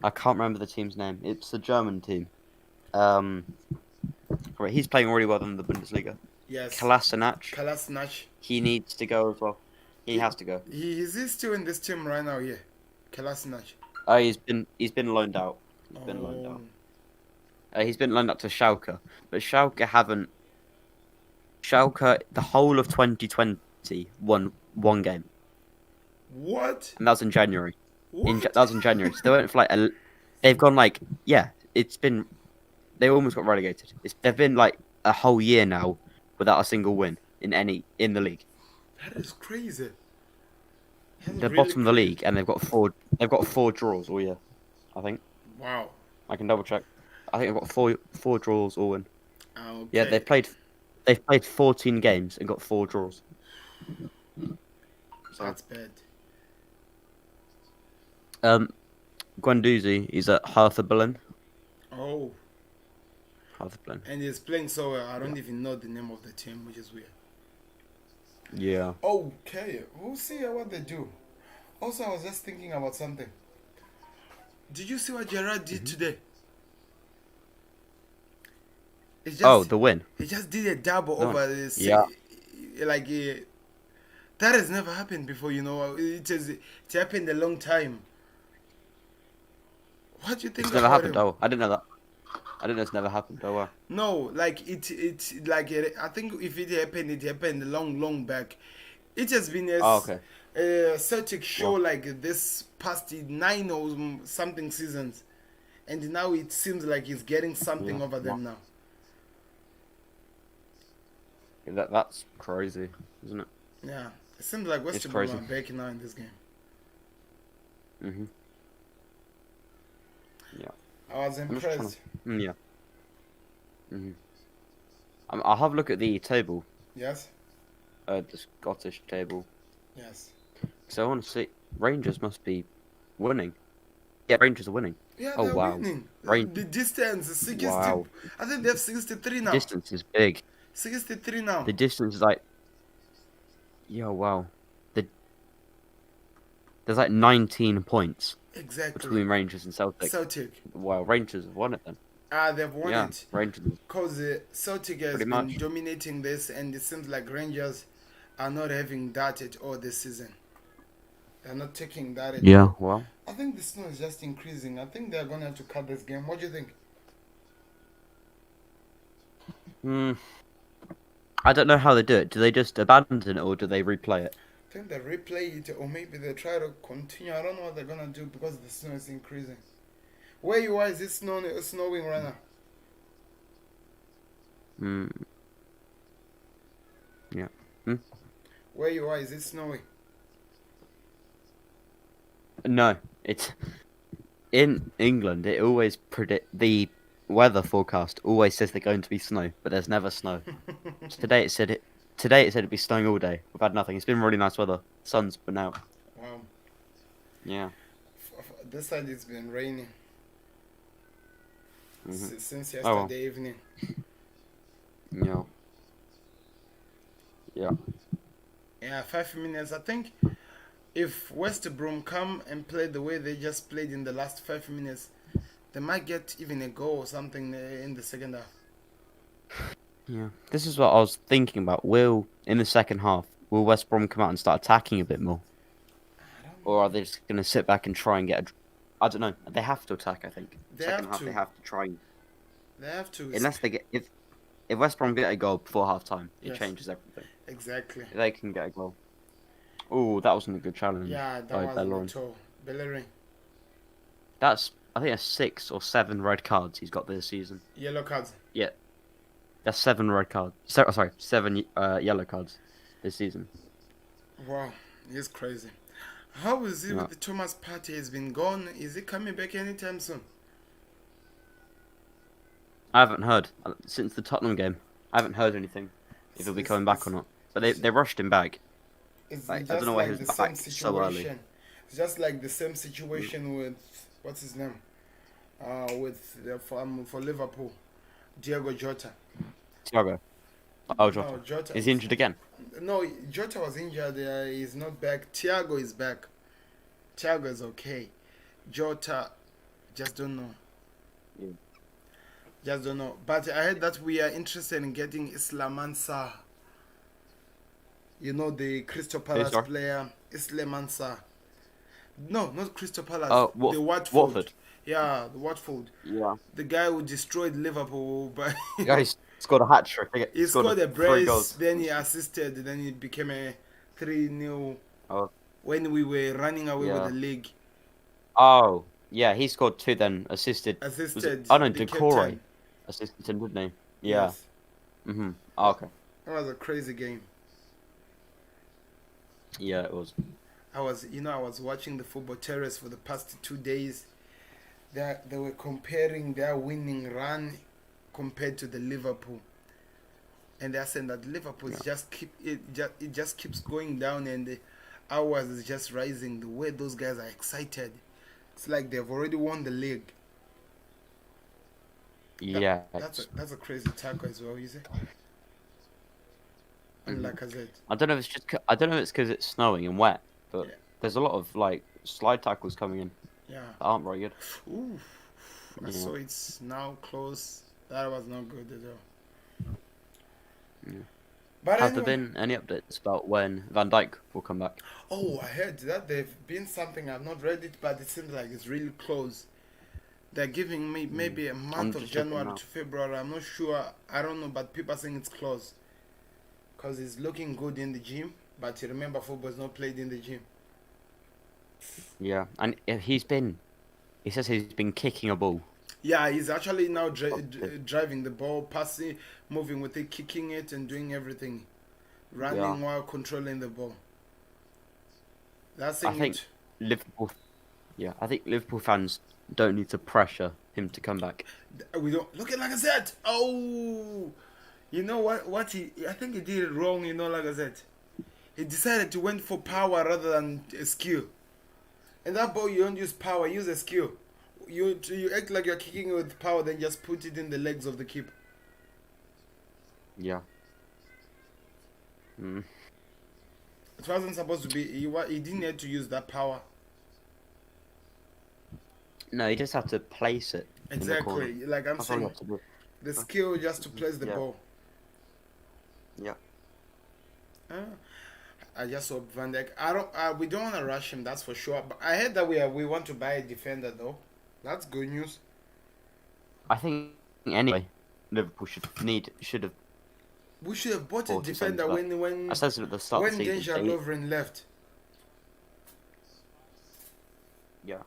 I can't remember the team's name. It's the German team. Um, right, he's playing really well in the Bundesliga. Yes. Kolasinac, Kolasinac. he needs to go as well. He has to go. Is he still in this team right now? Yeah. Kolasinac. He's been loaned out. He's been loaned Oh. out. He's been loaned out to Schalke, but Schalke haven't. Schalke the whole of 2020 won one game, What? and that was in January. What? That was in January. So they went for they've gone yeah. It's been they almost got relegated. They've been like a whole year now without a single win in the league. That is crazy. That's They're really bottom of the crazy. league, and they've got four draws all year. I think Wow. I can double check. I think they've got four draws all in. Okay. Yeah, they've played 14 games and got 4 draws. So That's bad. Guendouzi is at Hertha Berlin. Oh, Hertha Berlin. and he's playing so well. I don't even know the name of the team, which is weird. Yeah. Okay, we'll see what they do. Also, I was just thinking about something. Did you see what Gerard did today? It's Oh, just the win. he just did a double No. over the Yeah. like that has never happened before. It happened a long time. What do you think It's never about happened. him? Oh, I didn't know that. I didn't know it's never happened. Oh wow. No, like it like I think if it happened long back. It has been Oh, okay. a Celtic show Well, like this past 9 or something seasons, and now it seems like he's getting something yeah. over Well, them now. that's crazy, isn't it? Yeah, it seems like It's West Brom crazy. are back now in this game. Mhm. Yeah. I was I'm just trying impressed. to. Yeah. Mhm. I'll have a look at the table, Yes, the Scottish table, yes. because I want to see. Rangers must be winning. Yeah, Rangers are winning. Yeah, Oh they're wow. winning. Rain. The distance is 60. Wow. I think they have 63 The now. distance is big. 63 now. The distance is like. Yeah, wow. The There's like 19 points Exactly. between Rangers and Celtic. Celtic. Wow, Rangers have won it then. They've won Yeah, it. Rangers Because Celtic has pretty been much. dominating this, and it seems like Rangers are not having that at all this season. They're not taking that at Yeah, all. well, I think the snow is just increasing. I think they're gonna have to cut this game. What do you think? mm, I don't know how they do it. Do they just abandon it or do they replay it? I think they replay it, or maybe they try to continue. I don't know what they're gonna do because the snow is increasing. Where you are, is it snowing right now? Mm, yeah. Mm? Where you are, is it snowing? No, it's in England. It always predict the weather forecast always says they're going to be snow, but there's never snow. Today it said it. Today it said it'd be snowing all day. We've had nothing. It's been really nice weather. Sun's been out. Wow. Yeah. This side it's been raining since Oh, well. yesterday evening. Yeah. Yeah. Yeah, 5 minutes. I think if West Brom come and play the way they just played in the last 5 minutes, they might get even a goal or something in the second half. Yeah. This is what I was thinking about. In the second half, will West Brom come out and start attacking a bit more? I don't Or know. are they just going to sit back and try and get I don't know. They have to attack, I think. They Second have half, to. they have to try and... They have to. Unless they get... If West Brom get a goal before half-time, it Yes, changes everything. exactly. If they can get a goal. Oh, that wasn't a good challenge Yeah, that by was Bellerin. little Bellerin. I think that's 6 or 7 red cards he's got this season. Yellow cards. Yeah, that's 7 red cards. Sorry, 7 yellow cards this season. Wow, he's crazy. How is it Yeah. with the Thomas Partey? Has been gone. Is he coming back anytime soon? I haven't heard since the Tottenham game. I haven't heard anything if he'll be coming back or not. But they rushed him back. It's Like, I just don't know why like he the was same back so early. situation. It's just like the same situation with what's his name? For Liverpool, Diego Jota. Thiago. Oh, No, Jota. Jota. Is he injured again? No, Jota was injured. He's not back. Thiago is back. Thiago is okay. Jota, just don't know. Yeah. Just don't know. But I heard that we are interested in getting Islam Sarr. You know the Crystal Palace sorry? player, Islam Sarr. No, not Crystal Palace. Oh, The Watford. Watford. Yeah, the Watford. Yeah. The guy who destroyed Liverpool, but The guy scored a hat trick. he scored a 3 brace, goals. then he assisted, then it became a 3-0 Oh. when we were running away with Yeah. the league. Oh, yeah, he scored 2 then, assisted. Assisted. Oh no, the Decore captain. assisted him, didn't he? Yeah. Yes. Oh, okay. That was a crazy game. Yeah, it was. I was watching the football terrace for the past 2 days. They were comparing their winning run compared to the Liverpool, and they're saying that Liverpool it just keeps going down, and the ours is just rising. The way those guys are excited, it's like they've already won the league. Yeah. That's a crazy tackle as well, is it? And like I said, I don't know if it's I don't know if it's because it's snowing and wet, but Yeah. there's a lot of like slide tackles coming in yeah. that aren't very good. Ooh, Yeah. so it's now close. That was not good at all. Yeah. But Have there anyway, been any updates about when Van Dijk will come back? oh, I heard that they've been something. I've not read it, but it seems like it's really close. They're giving me maybe a month of just looking January now. to February. I'm not sure. I don't know, but people are saying it's close. Because he's looking good in the gym. But you remember, football is not played in the gym. Yeah, and he says he's been kicking a ball. Yeah, he's actually now driving the ball, passing, moving with it, kicking it, and doing everything. Running while controlling the ball. That's I think Liverpool. Yeah, I think Liverpool fans don't need to pressure him to come back. We don't look at like I said. Oh, you know what I think he did it wrong. Like I said, he decided to went for power rather than a skill. And that ball, you don't use power, use a skill. You act like you're kicking it with power, then just put it in the legs of the keeper. Yeah. It wasn't supposed to be. He didn't have to use that power. No, he just had to place it. In the corner. Exactly, like I'm That's all he saying, had to do. the skill just to place the Yeah. ball. Yeah. Uh, I just hope Van Dijk. I don't. We don't want to rush him. That's for sure. But I heard that we want to buy a defender though. That's good news. I think anyway, Liverpool should have We should have bought a bought a centre defender back. when I said it at the start of the season. Dejan Lovren left. Yeah.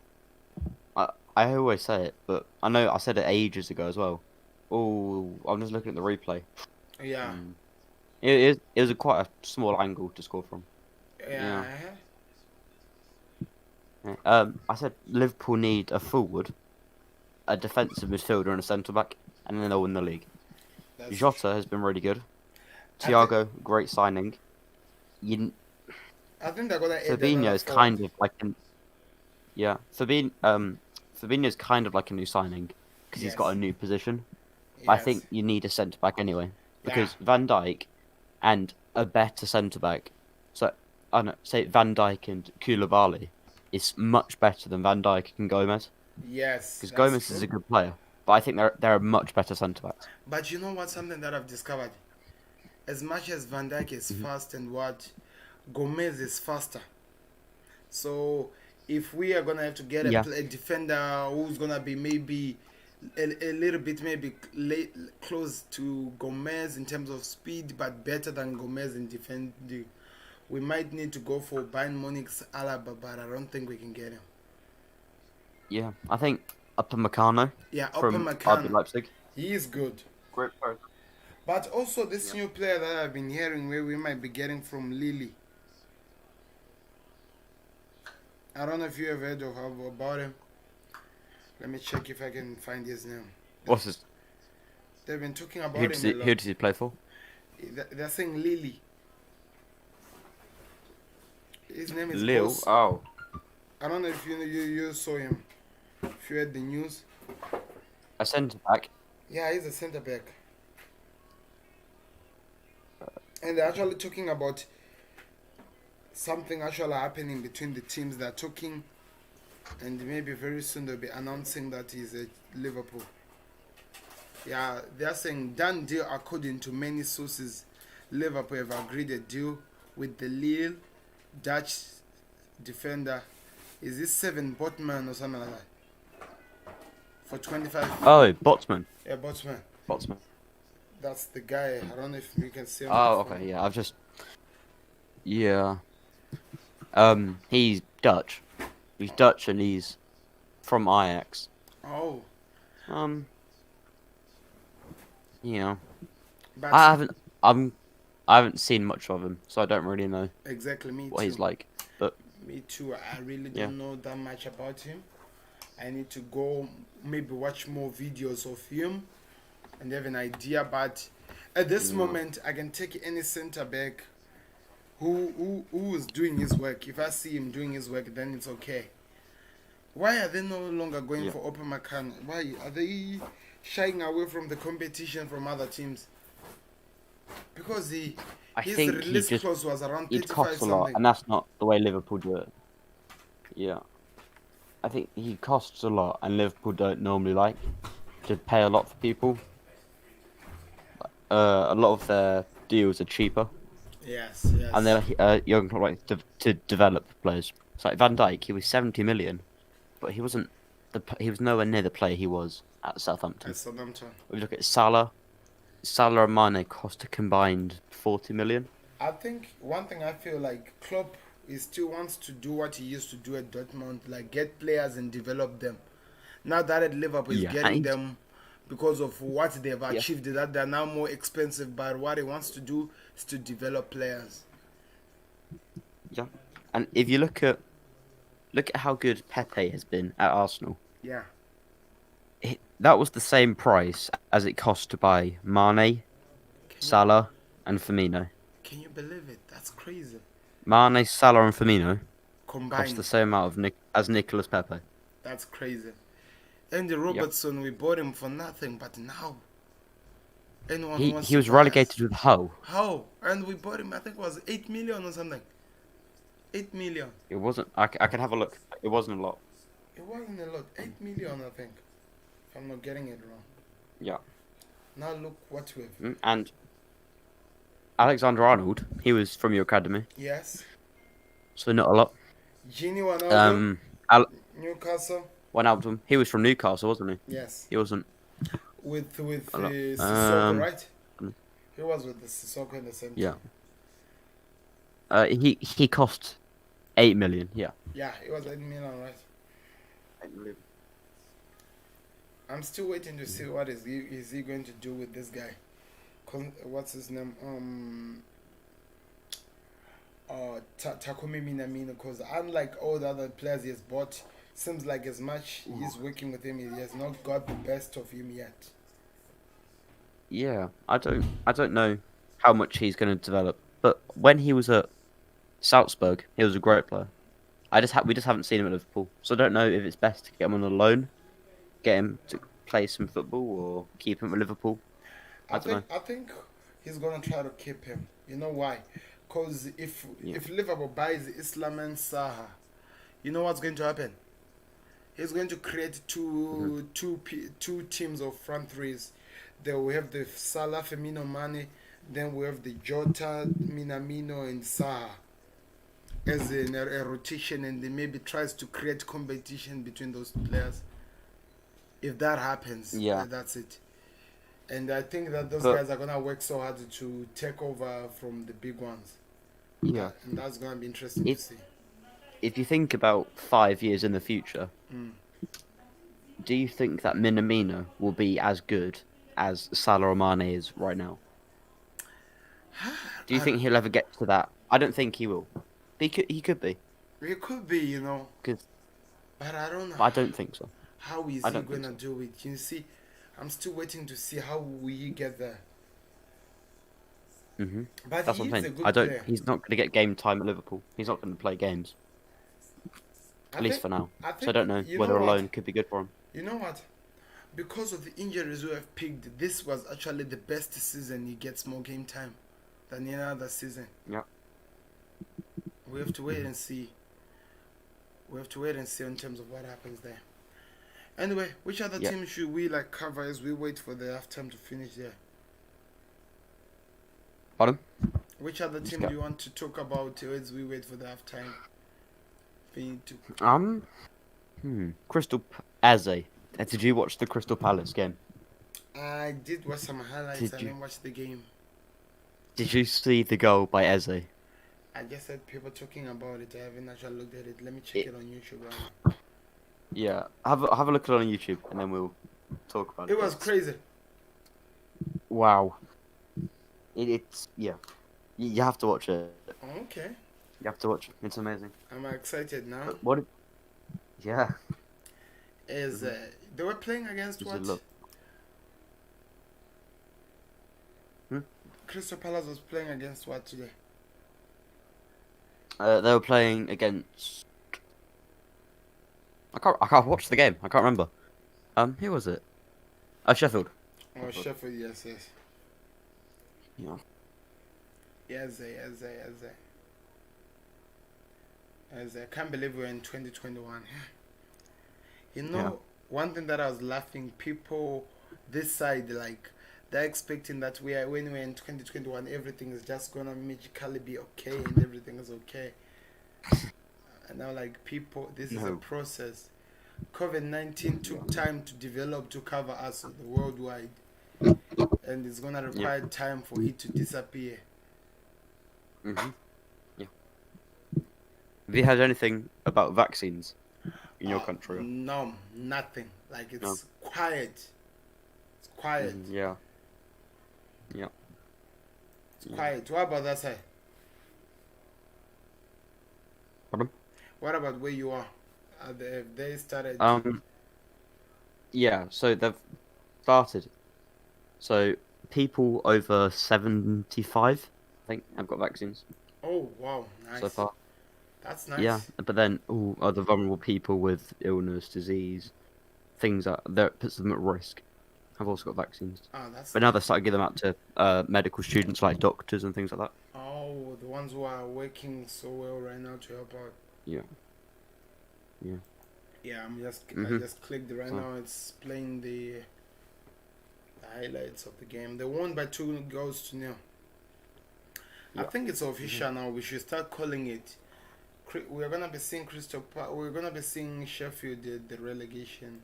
I always say it, but I know I said it ages ago as well. Oh, I'm just looking at the replay. Yeah. It was quite a small angle to score from. Yeah. Yeah. I said Liverpool need a forward, a defensive midfielder, and a centre back, and then they'll win the league. That's Jota has been really good. I Thiago, great signing. I think they're gonna add Fabinho another is forward. kind of like Fabinho is kind of like a new signing because he's got a Yes. new position. I Yes. think you need a centre back anyway because Yeah. Van Dijk and a better centre back. So I don't know, say Van Dijk and Koulibaly is much better than Van Dijk and Gomez Yes. because That's Gomez true. is a good player, but I think they're a much better centre backs. But you know what? Something that I've discovered. As much as Van Dijk is Mhm. fast and what, Gomez is faster. So if we are gonna have to get Yeah, a defender who's gonna be maybe a little bit maybe close to Gomez in terms of speed, but better than Gomez in defending, we might need to go for Bayern Munich's Alaba, but I don't think we can get him. yeah. I think Upamecano Yeah, from RB Upamecano, Leipzig. he is good. Great player. But also this Yeah. new player that I've been hearing where we might be getting from Lille. I don't know if you have heard about him. Let me check if I can find his name. What's his? They've been talking about him a lot. Who does he play for? They're saying Lille. His name is Lille. Boss. Oh, I don't know if you saw him. If you heard the news. a centre back. Yeah, he's a centre back. And they're actually talking about something actually happening between the teams. They're talking, and maybe very soon they'll be announcing that he's at Liverpool. Yeah, they're saying done deal according to many sources. Liverpool have agreed a deal with the Lille Dutch defender. Is this Seven Botman or something like that? For 25. Oh, Botsman. Yeah, Botman. Botsman. That's the guy. I don't know if you can see him. Oh, okay. Yeah, Yeah. He's Dutch. He's Dutch and he's from Ajax. Oh, You know, but I haven't seen much of him, so I don't really know exactly me what too. he's like. But Me too. I really Yeah. don't know that much about him. I need to go maybe watch more videos of him and have an idea. But at this Yeah. moment, I can take any center back who is doing his work. If I see him doing his work, then it's okay. Why are they no longer going Yeah. for Upamecano? Why are they shying away from the competition from other teams? Because I his think release clause was around it 35 costs a lot, something. and that's not the way Liverpool do it. Yeah, I think he costs a lot, and Liverpool don't normally like to pay a lot for people. A lot of their deals are cheaper. Yes, yes. And they're young like to develop players. It's like Van Dijk, he was 70 million, but he wasn't he was nowhere near the player he was at Southampton. At Southampton. If you look at Salah and Mane cost a combined 40 million. I think one thing I feel like Klopp he still wants to do what he used to do at Dortmund, like get players and develop them. Now that at Liverpool is Yeah, getting and them because of what they've Yeah. achieved, that they're now more expensive. But what he wants to do is to develop players. Yeah, and if you look at how good Pepe has been at Arsenal, Yeah. that was the same price as it cost to buy Mane, Salah, and Firmino. Can you believe it? That's crazy. Mane, Salah, and Firmino cost Combined, the same amount as Nicolas Pepe. that's crazy. Andy Robertson, we bought him for nothing, but now anyone who wants He to was buy us- relegated with Hull. How? And we bought him. I think it was 8 million or something. 8 million. It wasn't. I can have a look. It wasn't a lot. It wasn't a lot. 8 million, I think. If I'm not getting it wrong. Yeah. Now look what we've. And Alexander-Arnold, he was from your academy, Yes. so not a lot. Gini Wijnaldum, Um, Al Newcastle. Wijnaldum, he was from Newcastle, wasn't he? Yes. He wasn't With a lot. Sissoko, right? He was with the Sissoko in the same Yeah. team. He cost 8 million. Yeah. Yeah, he was at Milan, right? 8 million. I'm still waiting to see what is he going to do with this guy. What's his name? Takumi Minamino. Because unlike all the other players he has bought, seems like as much he's working with him, he has not got the best of him yet. Yeah, I don't know how much he's going to develop, but when he was at Salzburg, he was a great player. We just haven't seen him at Liverpool, so I don't know if it's best to get him on a loan, get him to play some football, or keep him at Liverpool. I don't know. I think he's gonna try to keep him. You know why? Because Yeah. if Liverpool buys Islam and Saha, you know what's going to happen? He's going to create two teams of front threes. Then we have the Salah, Firmino, Mane. Then we have the Jota, Minamino, and Saha as a rotation, and they maybe tries to create competition between those players. If that happens, Yeah. that's it. And I think that those But guys are gonna work so hard to take over from the big ones. yeah, And that's gonna be interesting to if see. if you think about 5 years in the future, Mm. do you think that Minamino will be as good as Salah or Mane is right now? Do you I think he'll ever get to that? I don't think he will. He could be, It could be, you know, 'cause- but I don't know but I don't think so. how is I he don't think gonna so. do it. You see, I'm still waiting to see how will he get there. But That's he what I'm is a saying. good player. He's not going to get game time at Liverpool. He's not going to play games, I at least think, for now. I So I think don't know you whether know a what? loan could be good for him. You know what? Because of the injuries we have picked, this was actually the best season he gets more game time than any other season. Yeah. We have to wait and see. We have to wait and see in terms of what happens there. Anyway, which other Yeah. team should we like cover as we wait for the halftime to finish there? Pardon? Which other team go. do you want to talk about as we wait for the halftime? Crystal Eze. Did you watch the Crystal Palace game? I did watch some highlights. Did I you? didn't watch the game. Did you see the goal by Eze? I just heard people talking about it. I haven't actually looked at it. Let me check It- it on YouTube right now. Yeah. Have a look at it on YouTube, and then we'll talk about it. It was crazy. Wow. It's yeah. You have to watch it. Okay. You have to watch it. It's amazing. I'm excited now. But what? Yeah. Is they were playing against Does what? it look? Crystal Palace was playing against what today? They were playing against. I can't watch the game. I can't remember. Who was it? Sheffield. Oh, Sheffield. Yes. Yeah. Yes. I can't believe we're in 2021. You know, Yeah. one thing that I was laughing, people this side like they're expecting that when we're in 2021, everything is just gonna magically be okay and everything is okay. And now, like people, this is a No. process. COVID-19 took time to develop to cover us worldwide, and it's gonna require time for it to disappear. Yeah. Have you heard anything about vaccines in your country? No, nothing. Like it's No. quiet. It's quiet. Yeah. It's quiet. What about that side? Pardon? What about where you are? Have they started? Yeah. So they've started. So people over 75, I think, have got vaccines Oh wow, nice. so far. That's nice. Yeah, but then all other vulnerable people with illness, disease, things that puts them at risk, have also got vaccines. Oh, that's. But now they're starting to give them out to medical students like doctors and things like that. Oh, the ones who are working so well right now to help out. Yeah. Yeah, I Mhm. just clicked right So- now. It's playing the highlights of the game. They won by 2 goals to nil. I Yeah. think it's Hmm. official now. We should start calling it. We're gonna be seeing We're gonna be seeing Sheffield the relegation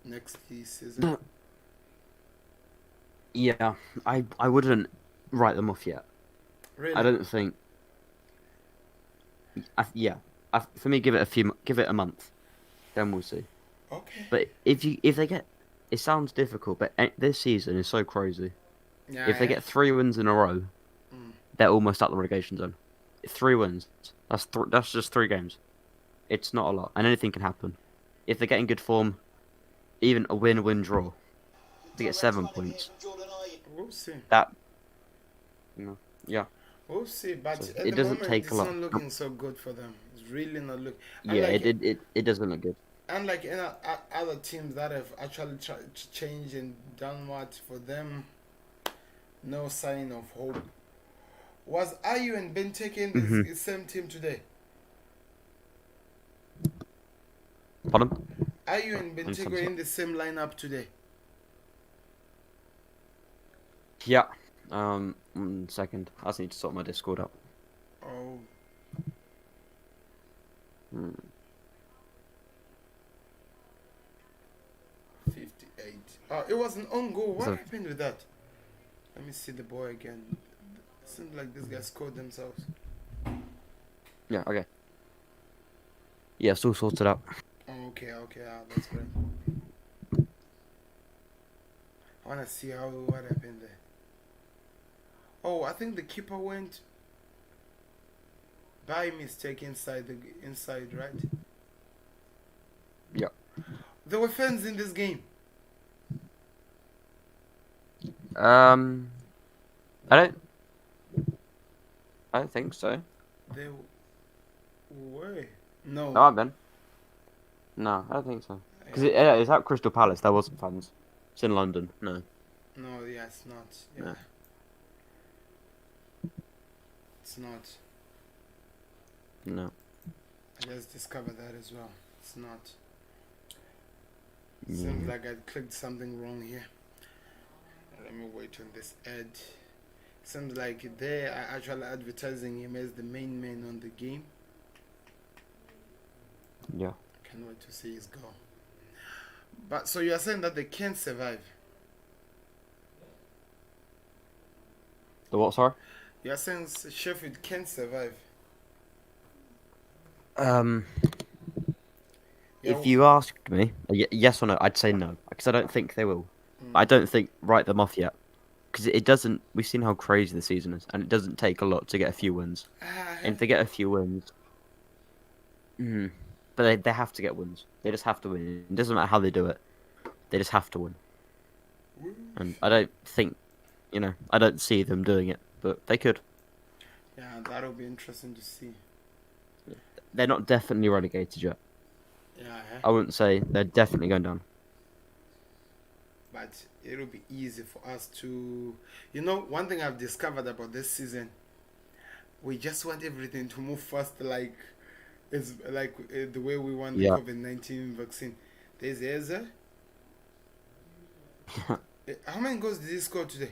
next season. Yeah, I wouldn't write them off yet. I Really? don't think. Yeah, for me, give it a month, then we'll see. Okay. But if they get, it sounds difficult, but this season is so crazy. Yeah. If they Yeah. get 3 wins in a row, Mm. they're almost at the relegation zone. 3 wins. That's just 3 games. It's not a lot, and anything can happen. If they're getting good form, even a win-win draw, they get 7 points. We'll see. That you know, yeah. We'll see. But So at it the doesn't moment, take a it's not lot. looking so good for them. It's really not looking. Yeah, Unlike it doesn't look good. unlike in other teams that have actually tried to change and done what for them, no sign of hope. Was Ayu and Ben taking Hmm. the same team today? Pardon? Ayu and I Benteke understand, were sir. in the same lineup today. Yeah. 1 second. I just need to sort my Discord out. Oh, Hmm. 58. Oh, it was an own goal. What So happened with that? Let me see the boy again. It seems like these guys scored themselves. yeah, okay. Yeah, it's all sorted out. Oh, okay, okay. Ah, that's great. I want to see what happened there. Oh, I think the keeper went by mistake inside, right? Yeah. There were fans in this game. Um, I don't I don't think so. They were. No. No, I've been. No, I don't think so. Because Yeah. it's at Crystal Palace. There wasn't fans. It's in London. No, No, yeah, it's not. Yeah, no, it's not. no. I just discovered that as well. It's not. Seems Yeah. like I clicked something wrong here. Let me wait on this ad. Seems like they are actually advertising him as the main man on the game. Yeah. Can't wait to see his goal. But so you are saying that they can't survive? The what? Sorry. You are saying Sheffield can't survive? Um, Yeah. if you asked me, yes or no, I'd say no because I don't think they will. I Mm. don't think write them off yet because it doesn't. We've seen how crazy the season is, and it doesn't take a lot to get a few wins. Ah, And if they get a few wins, mm, but they have to get wins. They just have to win. It doesn't matter how they do it. They just have to win. And I don't think, I don't see them doing it, but they could. yeah, that'll be interesting to see. They're not definitely relegated yet. Yeah, I wouldn't say they're definitely going down. but it'll be easy for us to. You know, one thing I've discovered about this season, we just want everything to move fast, like it's like the way we want the Yeah. COVID-19 vaccine. There's Eze. How many goals did he score today?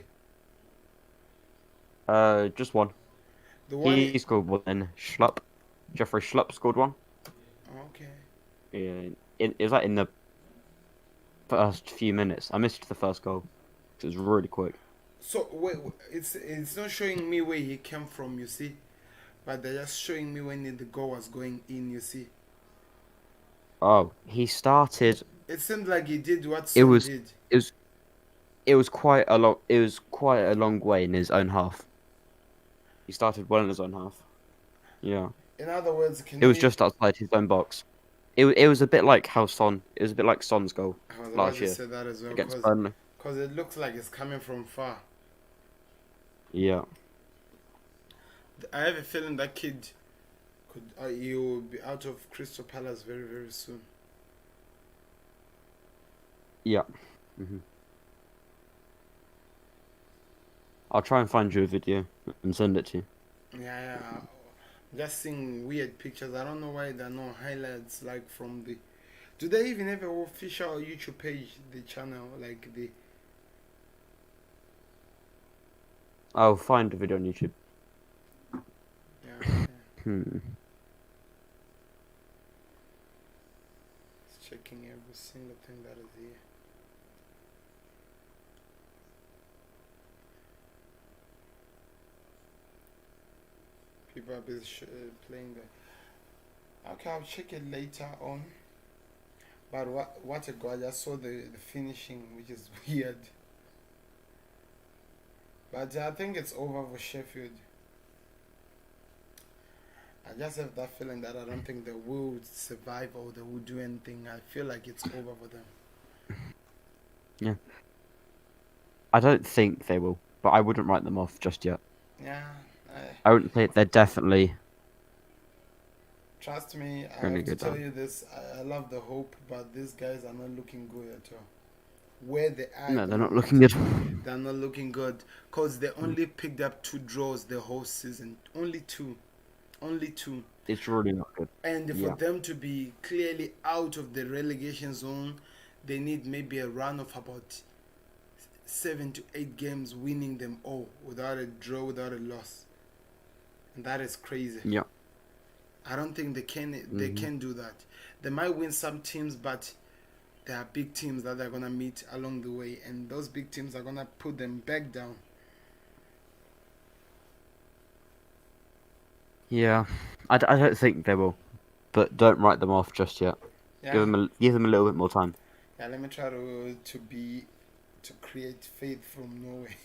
Just one. The one. He scored one. Then Schlupp, Jeffrey Schlupp scored one. Okay. Yeah, it was like in the first few minutes. I missed the first goal. It was really quick. So wait, it's not showing me where he came from. You see, but they're just showing me when the goal was going in. You see, Oh, he started. it seemed like he did what It Son was. did. It was. It was quite a long. It was quite a long way in his own half. He started well in his own half. Yeah. In other words, It can was we? just outside his own box. It was a bit like how Son. It was a bit like Son's goal I was about last to year say that as well, against Burnley. cause it looks like it's coming from far. Yeah. I have a feeling that kid he will be out of Crystal Palace very very soon. Yeah. I'll try and find you a video and send it to you. Yeah, yeah. I'm just seeing weird pictures. I don't know why there are no highlights like from the. Do they even have an official YouTube page? The channel like the. I'll find a video on YouTube. Yeah, okay. Hmm. It's checking every single thing that is here. People are busy playing the. Okay, I'll check it later on. But what a go! I just saw the finishing, which is weird. But I think it's over for Sheffield. I just have that feeling that I don't think they will survive or they will do anything. I feel like it's over for them. Yeah. I don't think they will, but I wouldn't write them off just yet. Yeah, I wouldn't say they're definitely trust me, I going to have to go tell down. you this. I love the hope, but these guys are not looking good at all. Where they are No, at the they're not moment, looking good. they're not looking good. Because they only picked up 2 draws the whole season. Only two. Only two. It's really not good. And for Yeah. them to be clearly out of the relegation zone, they need maybe a run of about 7 to 8 games, winning them all without a draw, without a loss. And that is crazy. Yeah. I don't think they can do that. They might win some teams, but there are big teams that they're gonna meet along the way, and those big teams are gonna put them back down. Yeah. I don't think they will, but don't write them off just yet. Yeah, Give them a little bit more time. yeah. Let me try to create faith from Norway.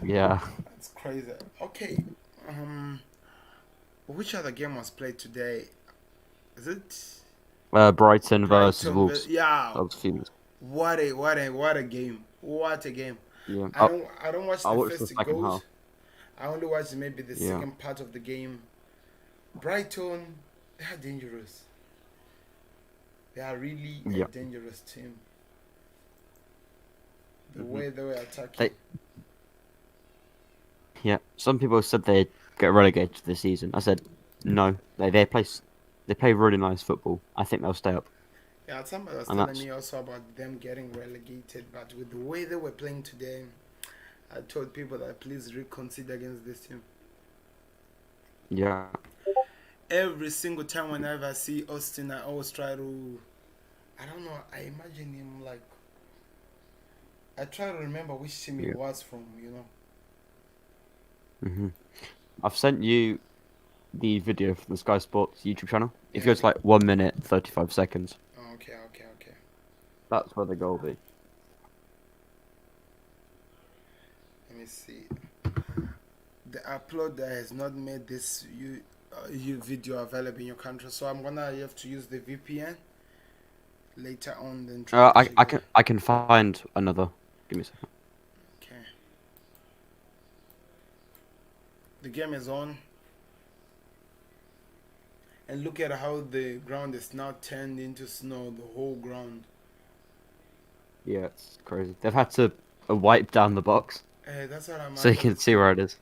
Yeah. That's crazy. Okay. Which other game was played today? Is it Brighton versus Brighton? Wolves. Yeah. That was a few minutes. What a game! What a game! Yeah. I don't watch I the watched the first second goals. half. I only watched maybe the Yeah. second part of the game. Brighton, they are dangerous. They are really a Yeah. dangerous team. The Mhm. way they were attacking. They Yeah. Some people said they'd get relegated this season. I said no. They play really nice football. I think they'll stay up. Yeah, somebody was And telling that's me also about them getting relegated, but with the way they were playing today, I told people that please reconsider against this team. yeah. Every single time whenever I see Austin, I always try to, I don't know, I imagine him like, I try to remember which team he Yeah. was from. Mhm. I've sent you the video from the Sky Sports YouTube channel. If Yeah. you go to like 1 minute 35 seconds, Oh, okay. that's where the goal will be. Let me see. The uploader has not made this video available in your country, so I'm gonna have to use the VPN later on. Then try to check it. I can find another. Give me a second. Okay. The game is on, and look at how the ground is now turned into snow. The whole ground. Yeah, it's crazy. They've had to wipe down the box That's what I'm so you actually can see seeing. where it is.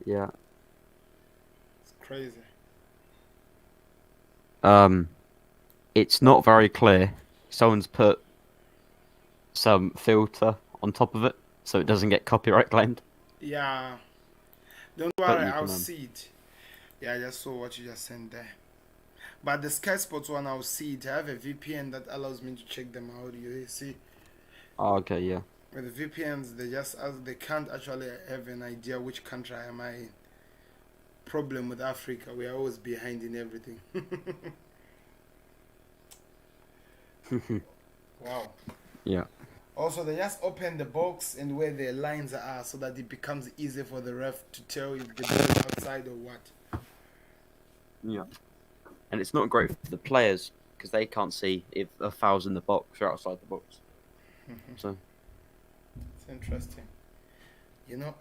Yeah. It's crazy. It's not very clear. Someone's put some filter on top of it so it doesn't get copyright claimed. Yeah. Don't But worry, you I'll can see it. Yeah, I just saw what you just sent there. But the Sky Sports one, I'll see it. I have a VPN that allows me to check them out. You see, Oh, okay, yeah. with the VPNs, they can't actually have an idea which country am I in. Problem with Africa, we are always behind in everything. Wow. Yeah. Also, they just open the box and where the lines are so that it becomes easy for the ref to tell if the ball is outside or what. Yeah. And it's not great for the players because they can't see if a foul's in the box or outside the box. So. It's interesting.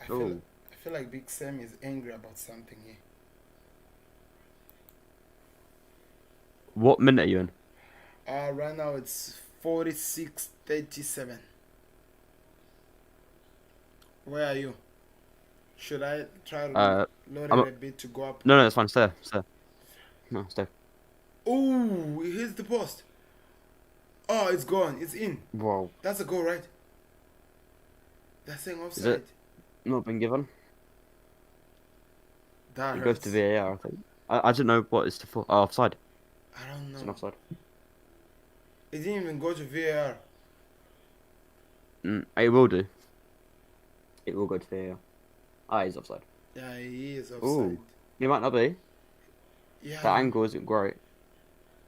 Oh. I feel like Big Sam is angry about something here. What minute are you in? Right now it's 46:37. Where are you? Should I try to load it I'm a bit to go up? No, it's fine. Stay there. Stay there. No, stay. Oh, it hits the post. Oh, it's gone. It's in. Whoa. That's a goal, right? They're saying Is offside. it not been given? That It goes to hurts. VAR, I think. I don't know what it's for. Oh, offside. I don't It's an know. offside. It didn't even go to VAR. It will do. It will go to VAR. Ah, he's offside. Yeah, he is offside. Ooh, he might not be. Yeah, That angle isn't great.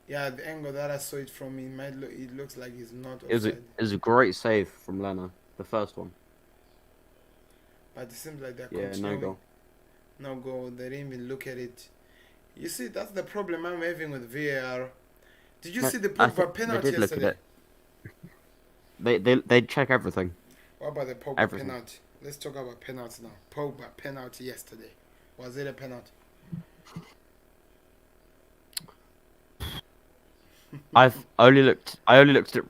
yeah. The angle that I saw it from, it might look. It looks like he's not It offside. was a great save from Leno, the first one. But it seems like they're Yeah, no continuing. goal. No goal. They didn't even look at it. You see, that's the problem I'm having with VAR. Did you No, see the I think Pogba they penalty did look at yesterday? it. They check everything. What about the Pogba Everything. penalty? Let's talk about penalties now. Pogba penalty yesterday. Was it a penalty? I only looked at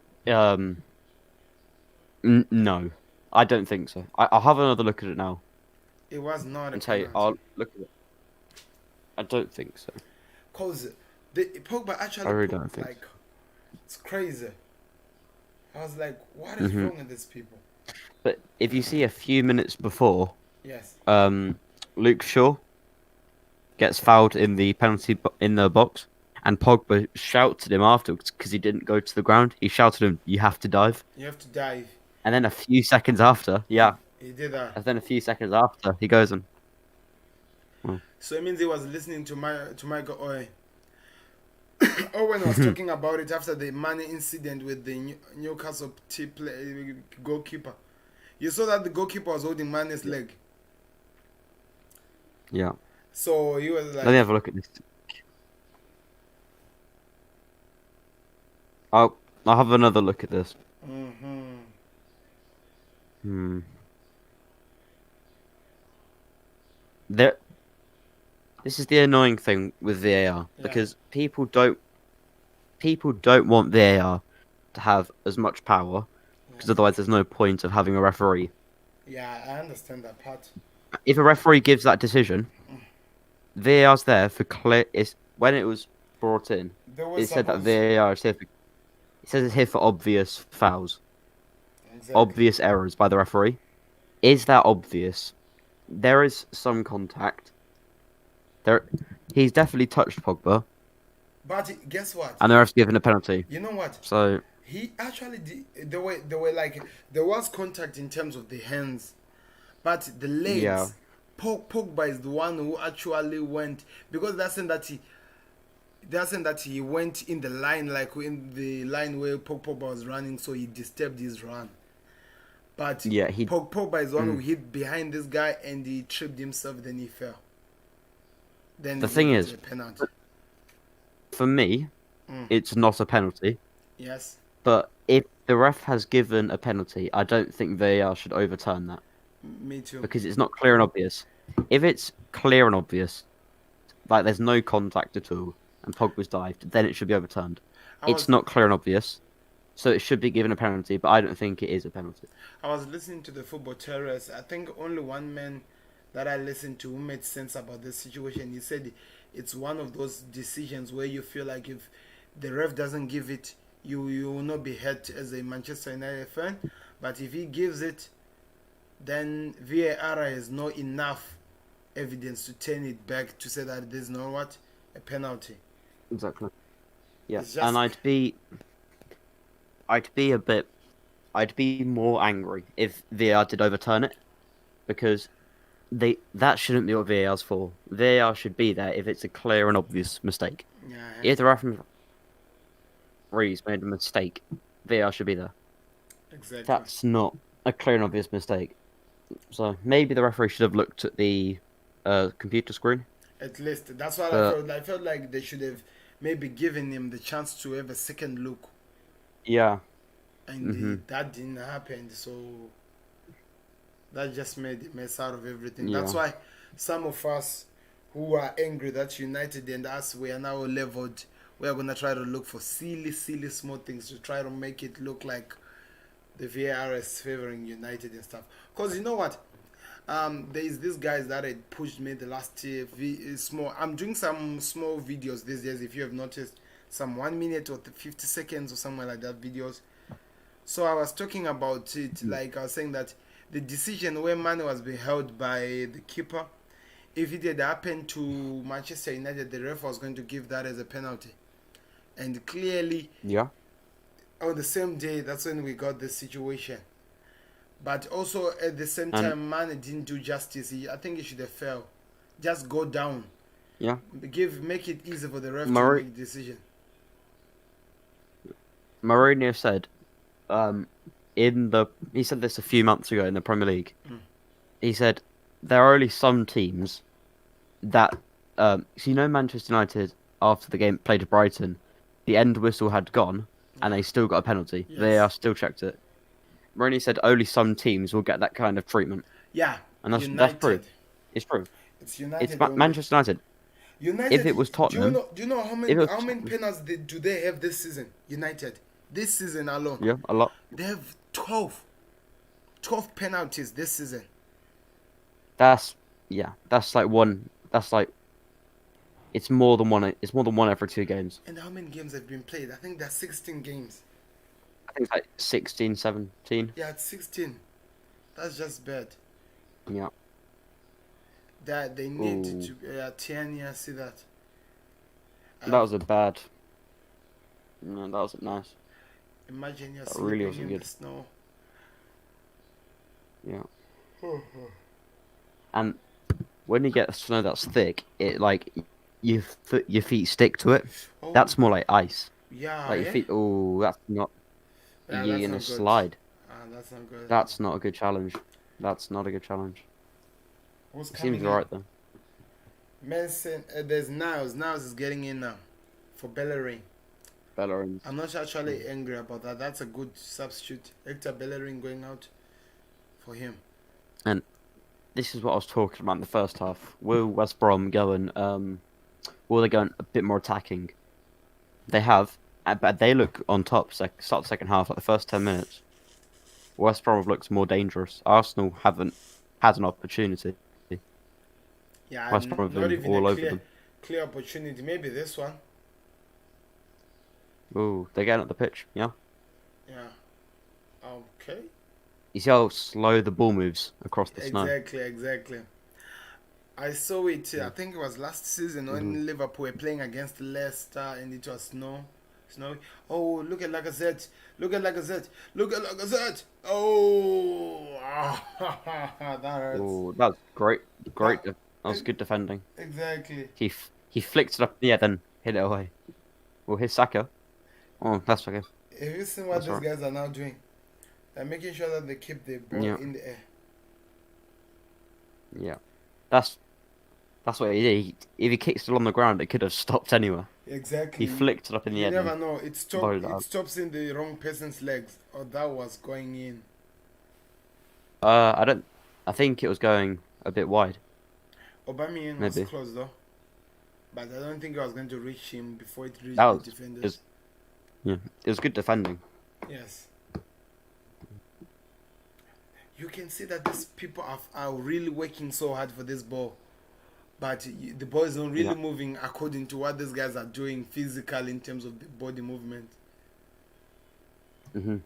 no. I don't think so. I'll have another look at it now It was not a and tell you. penalty. I'll look at it. I don't think so. Cause the Pogba I actually really put don't think like it's crazy. I was like, what so. is wrong with these people? But if you see a few minutes before, Yes. Luke Shaw gets fouled in the in the box, and Pogba shouts at him afterwards because he didn't go to the ground. He shouted at him, "You have to dive." You have to dive. And then a few seconds after, He, yeah, he did that. and then a few seconds after, he goes and. Well, So it means he was listening to Michael Owen. Owen was talking about it after the money incident with the Newcastle goalkeeper. You saw that the goalkeeper was holding Mane's leg. yeah. So he was Let me like, have a look at this. I'll have another look at this. mm-hmm. Hmm. There. This is the annoying thing with VAR Yeah, because people don't want VAR to have as much power because yes. otherwise there's no point of having a referee. Yeah, I understand that part. If a referee gives that decision, VAR's there for clear. Is when it was brought in, There was it said that supposed. VAR is here for. It says it's here for obvious fouls, Exactly. obvious errors by the referee. Is that obvious? There is some contact. There, he's definitely touched Pogba, But guess what? and the ref's given a penalty. You know what? So He actually did. They were like there was contact in terms of the hands, but the yeah, legs. Pogba is the one who actually went because they're saying that he went in the line like in the line where Pogba was running, so he disturbed his run. But yeah, he. Pogba is the one who Mm. hit behind this guy and he tripped himself. Then he fell. Then The he thing got is, a penalty. for me, Mm. it's not a penalty. Yes. But if the ref has given a penalty, I don't think VAR should overturn that Me too. because it's not clear and obvious. If it's clear and obvious, like there's no contact at all, and Pogba's dived, then it should be overturned. I It's was not clear and obvious, so it should be given a penalty, but I don't think it is a penalty. I was listening to the football terrorists. I think only one man that I listened to who made sense about this situation. He said it's one of those decisions where you feel like if the ref doesn't give it, you will not be hurt as a Manchester United fan. But if he gives it, then VAR has no enough evidence to turn it back to say that there's no what a penalty. Exactly. Yeah, It's and just I'd be a bit, I'd be more angry if VAR did overturn it because that shouldn't be what VAR's for. VAR should be there if it's a clear and obvious mistake. yeah, If the referee's made a mistake, VAR should be there. exactly. That's not a clear and obvious mistake. So maybe the referee should have looked at the computer screen. At least that's what I But felt. I felt like they should have maybe given him the chance to have a second look, yeah, and hmm that didn't happen. So that just made a mess out of everything. That's yeah, why some of us who are angry that United and us we are now leveled. We are gonna try to look for silly small things to try to make it look like the VAR is favoring United and stuff. Cause you know what? There is these guys that had pushed me the last year. Small. I'm doing some small videos these days. If you have noticed, some 1 minute or 50 seconds or somewhere like that videos. So I was talking about it, like I was saying that the decision where Mane was being held by the keeper, if it had happened to Manchester United, the ref was going to give that as a penalty. And clearly, Yeah. on the same day, that's when we got this situation. But also at the same And time, Mane didn't do justice. I think he should have fell. Just go down. yeah, Make it easy for the ref to Mar- make a decision. Mourinho said, he said this a few months ago in the Premier League. Mm. He said there are only some teams that, so you know, Manchester United after the game played Brighton, the end whistle had gone, and they still got a penalty. Yes. They are still checked it. Mourinho said only some teams will get that kind of treatment, Yeah, and that's United. true. It's true. It's United. It's Manchester United. United. If it was Tottenham, do you know how many penalties do they have this season? United, this season alone. Yeah, a lot. They have 12 penalties this season. That's like one. That's like it's more than one. It's more than one every 2 games. And how many games have been played? I think there's 16 games. I think it's like 16, 17. Yeah, it's 16. That's just bad. Yeah. That they need Ooh. to 10 years. See that? That was a bad. No, that wasn't nice. Imagine you're That really sleeping wasn't in good. the snow. Yeah. And when you get snow that's thick, it like your feet stick to it. Oh, That's more like ice. yeah. Like your feet. Oh, that's not. Yeah, You're that's gonna not good. slide. That's not good. That's not a good challenge. That's not a good challenge. Who's It coming seems in? alright though. Manson, there's Niles. Niles is getting in now for Bellerin. Bellerin. I'm not actually angry about that. That's a good substitute. Hector Bellerin going out for him. And this is what I was talking about in the first half. Will West Brom go and will they go a bit more attacking? They have, but they look on top. Start the second half, like the first 10 minutes. West Brom looks more dangerous. Arsenal haven't had an opportunity. Yeah, West Brom have not been even all a over clear opportunity. Maybe this one. them. Ooh, they're getting up the pitch. Yeah. Yeah. Okay. You see how slow the ball moves across the snow. Exactly. I saw it. I think it was last season when Liverpool were playing against Leicester and it was snowy. Oh, look at Lacazette! Look at Lacazette! Oh, that hurts. Oh, that was great. That was good defending. Exactly. He flicked it up, yeah, then hit it away. Well, here's Saka. Oh, that's okay. Have you seen what That's these right. guys are now doing? They're making sure that they keep the ball Yeah. in the air. Yeah, that's what he did. If he kicked it on the ground, it could have stopped anywhere. Exactly. He flicked it up in the You air. never know. It volleyed it up. stops in the wrong person's legs. Or that was going in. I think it was going a bit wide. Aubameyang was Maybe. close though. But I don't think I was going to reach him before it reached That the was- defenders. Yeah, it was good defending. Yes. You can see that these people are really working so hard for this ball. But the ball is not really Yeah. moving according to what these guys are doing physically in terms of the body movement. And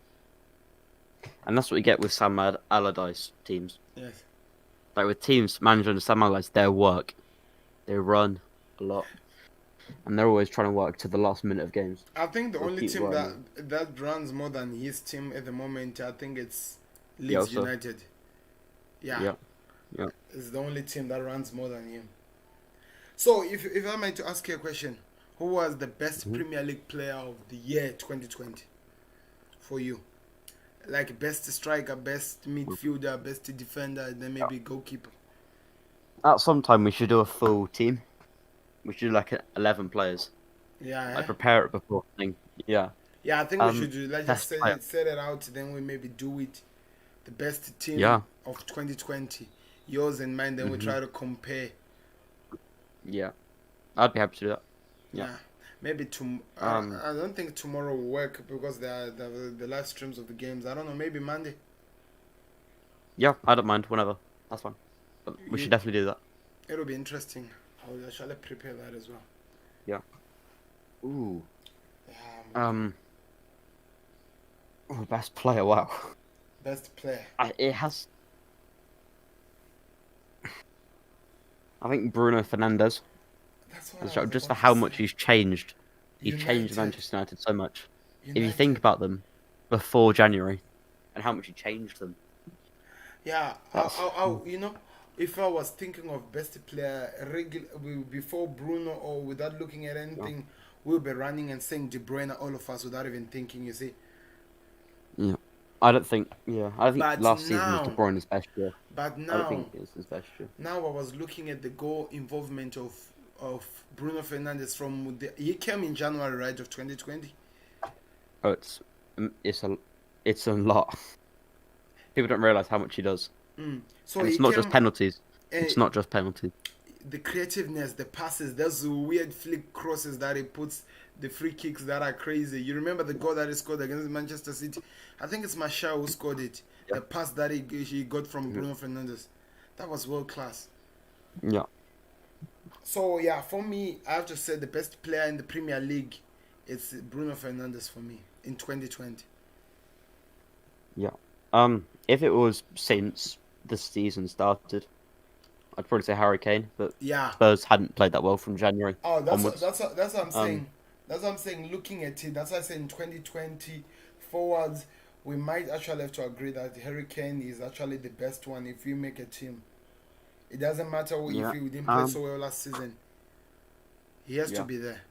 that's what you get with Sam Allardyce teams. Yes. Like with teams managed under Sam Allardyce, their work, they run a lot, and they're always trying to work to the last minute of games. I think the They'll only keep team running. that runs more than his team at the moment, I think it's Leeds Yeah, also. United. Yeah. Yeah. It's the only team that runs more than him. So, if I might to ask you a question, who was the best Premier League player of the year 2020 for you? Like best striker, best midfielder, best defender, and then maybe goalkeeper. At some time we should do a full team. We should do like 11 players. Yeah. Like prepare it before. Yeah. Yeah, I think we should do. Let's just best player. set it out. Then we maybe do it. The best team Yeah. of 2020, yours and mine. Then we try to compare. Yeah. I'd be happy to do that. Yeah. Yeah. Maybe I don't think tomorrow will work because there are the live streams of the games. I don't know. Maybe Monday. Yeah, I don't mind. Whenever. That's fine. But we should definitely do that. It'll be interesting. I shall prepare that as well. Yeah. Ooh. Yeah, Oh, best player. Wow. best player. It has I think Bruno Fernandes, That's what I was just for about to how say. much he's changed. He changed United. Manchester United so much. If you think United. about them before January and how much he changed them, Yeah, that's if I was thinking of best player before Bruno or without looking at yeah. anything, we'll be running and saying De Bruyne, all of us, without even thinking, you see. Yeah. I don't think. Yeah, I think But last season was De now, Bruyne's best year. but I don't now, think it's his best year. now I was looking at the goal involvement of Bruno Fernandes he came in January, right, of 2020. Oh, it's it's a lot. People don't realize how much he does, So and he it's not just came, penalties. uh, It's not just penalties. the creativeness, the passes, those weird flick crosses that he puts, the free kicks that are crazy. You remember the goal that he scored against Manchester City? I think it's Martial who scored it. Yeah. The pass that he got from Mhm. Bruno Fernandes, that was world class. Yeah. So yeah, for me, I have to say the best player in the Premier League, it's Bruno Fernandes for me in 2020. Yeah. If it was since the season started, I'd probably say Harry Kane, but Yeah. Spurs hadn't played that well from January Oh, onwards. that's what I'm Um, saying. That's what I'm saying. Looking at it, that's why I say in 2020 forwards, we might actually have to agree that Harry Kane is actually the best one if we make a team. It doesn't matter if yeah. he didn't play Um, so well last season. He has to yeah. be there.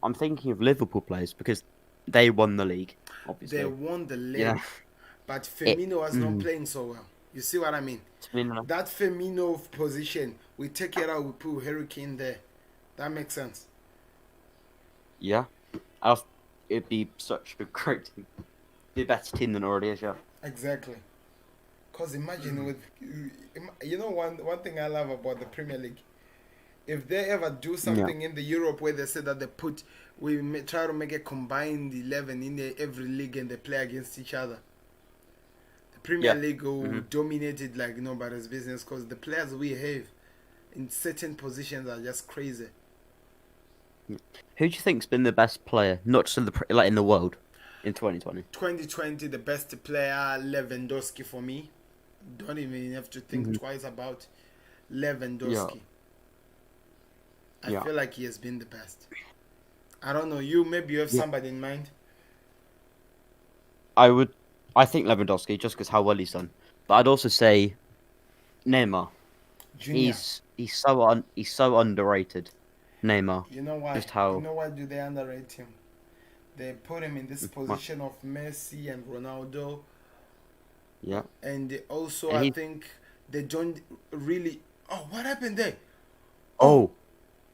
I'm thinking of Liverpool players because they won the league, They obviously. won the Yeah. league, but It. Firmino was not Mm, playing so well. You see what I mean? I mean, That Firmino position, we take it out, we put Harry Kane there. That makes sense. yeah. I it'd be such a great team. Be a better team than already is, yeah. Exactly. Cause imagine with, one thing I love about the Premier League, if they ever do Yeah. something in the Europe where they say that try to make a combined 11 in every league and they play against each other, the Premier Yeah. League will hmm dominate it like nobody's business because the players we have in certain positions are just crazy. Who do you think's been the best player, not just in like in the world, in 2020? 2020, the best player, Lewandowski for me. Don't even have to think hmm twice about Yeah. Lewandowski. I Yeah. feel like he has been the best. I don't know, maybe you have Yeah. somebody in mind? I would. I think Lewandowski just because how well he's done, but I'd also say Neymar. Junior. He's so underrated. Neymar, You know why? just You how. know why do they underrate him? They put him in this position of Messi and Ronaldo, Yeah, and they also, and I he. think, they don't really. Oh, what happened there? Oh, Oh,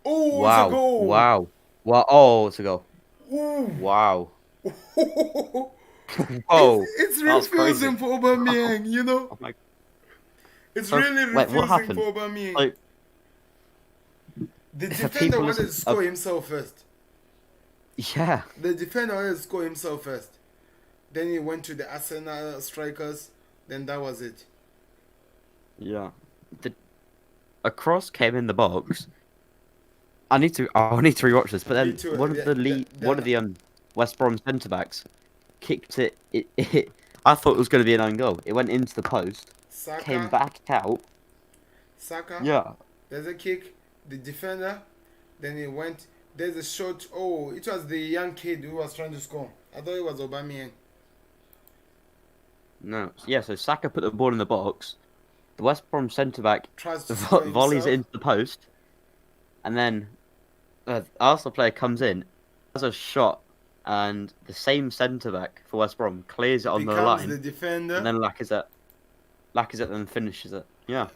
oh, it's a wow, goal! wow, wow. Oh, to go. Ooh. Wow. it's Whoa, it's that was crazy. refusing for Aubameyang, you know. Oh my. It's So really wait, what refusing happened? for Aubameyang. So The for defender people wanted listen, to score himself first. yeah, The defender wanted to score himself first. Then he went to the Arsenal strikers. Then that was it. yeah. The a cross came in the box. I need to rewatch this. But Me then too. one of the West Brom centre backs kicked it. I thought it was going to be an own goal. It went into the post, came Saka, back out. Saka. Yeah, There's a kick. The defender. Then he went. There's a shot. Oh, it was the young kid who was trying to score. I thought it was Aubameyang. no, yeah. So Saka put the ball in the box. The West Brom centre back Tries to score volleys it himself. into the post, and then Arsenal player comes in, has a shot, and the same centre back for West Brom clears it on the Becomes the line, and defender. then Lacazette then finishes it. Yeah,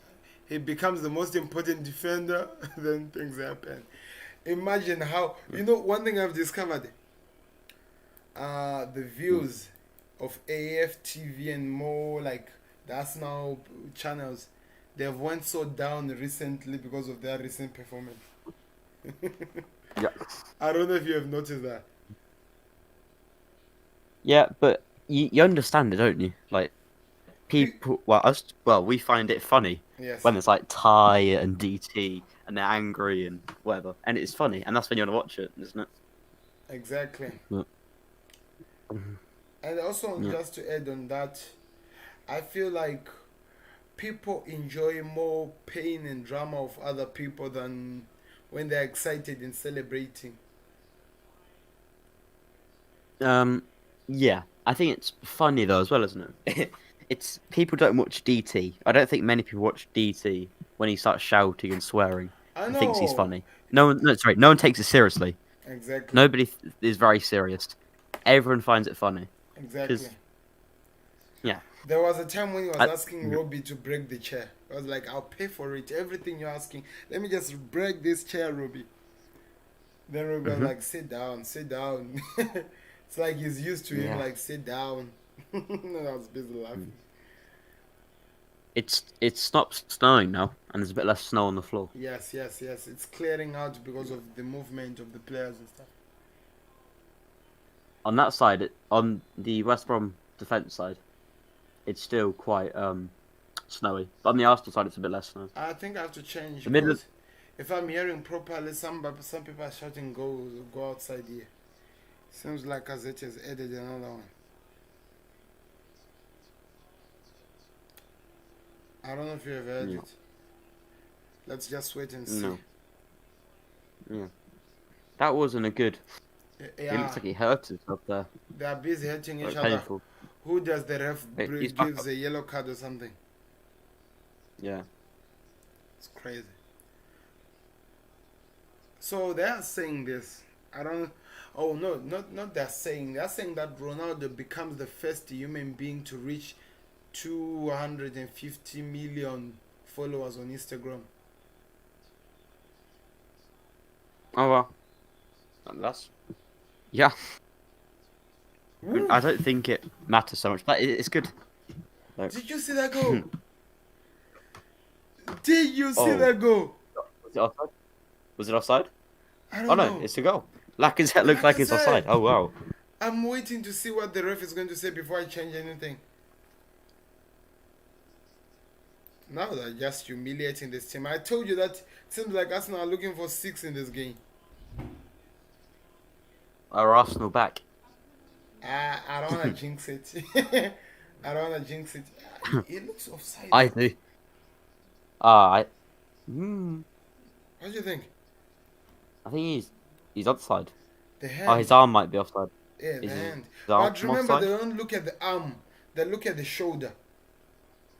He becomes the most important defender. Then things happen. Imagine how, one thing I've discovered, the Mm. views of AF TV and more like the Arsenal channels, they've went so down recently because of their recent performance. yeah, I don't know if you have noticed that. yeah. But you understand it, don't you? Like Pe- people, we find it funny yes, when it's like Ty and DT and they're angry and whatever, and it's funny, and that's when you want to watch it, isn't it? exactly. Yeah. Mhm. And also, Yeah. just to add on that, I feel like people enjoy more pain and drama of other people than when they're excited and celebrating. Um, yeah, I think it's funny though as well, isn't it? It's people don't watch DT. I don't think many people watch DT when he starts shouting and swearing I and thinks he's know. funny. No one, no, sorry, no one takes it seriously. Exactly. Nobody is very serious. Everyone finds it funny Exactly. because, yeah, There was a time when he was I, asking Robbie to break the chair. I was like, I'll pay for it. Everything you're asking. Let me just break this chair, Robbie. Then Robbie was hmm like, sit down, sit down. It's like he's used to him, yeah. like, sit down. And I was busy laughing. It's stopped snowing now, and there's a bit less snow on the floor. Yes, yes, yes. It's clearing out because of the movement of the players and stuff. On that side, on the West Brom defence side, it's still quite snowy. But on the Arsenal side, it's a bit less snow. I think I have to change The middle, because if I'm hearing properly, some people are shouting, go outside here. Seems like Azet has added another one. I don't know if you have heard no, it. Let's just wait and see. no, yeah, that wasn't a good. It Yeah, looks like he hurt himself there. they are busy hitting each Like other. painful. Who does the ref He's back gives up. a yellow card or something? Yeah. It's crazy. So they are saying this. I don't. Oh no, not they're saying. They're saying that Ronaldo becomes the first human being to reach 250 million followers on Instagram. Oh well. That's yeah. Woo! I don't think it matters so much, but it's good. Like, Did you see that goal? Did you see oh, that goal? was it offside? Was it offside? I Oh don't no, know. it's a goal. Lacazette looks Like like I it's offside. said, Oh wow. I'm waiting to see what the ref is going to say before I change anything. Now they're just humiliating this team. I told you that it seems like Arsenal are looking for 6 in this game. Are Arsenal back? I don't want to jinx it. I don't want to jinx it. It looks offside. I do. I. Hmm. What do you think? I think he's offside. The Oh, hand. his arm might be offside. Yeah, the Is his hand. arm But remember, they offside? don't look at the arm. They look at the shoulder.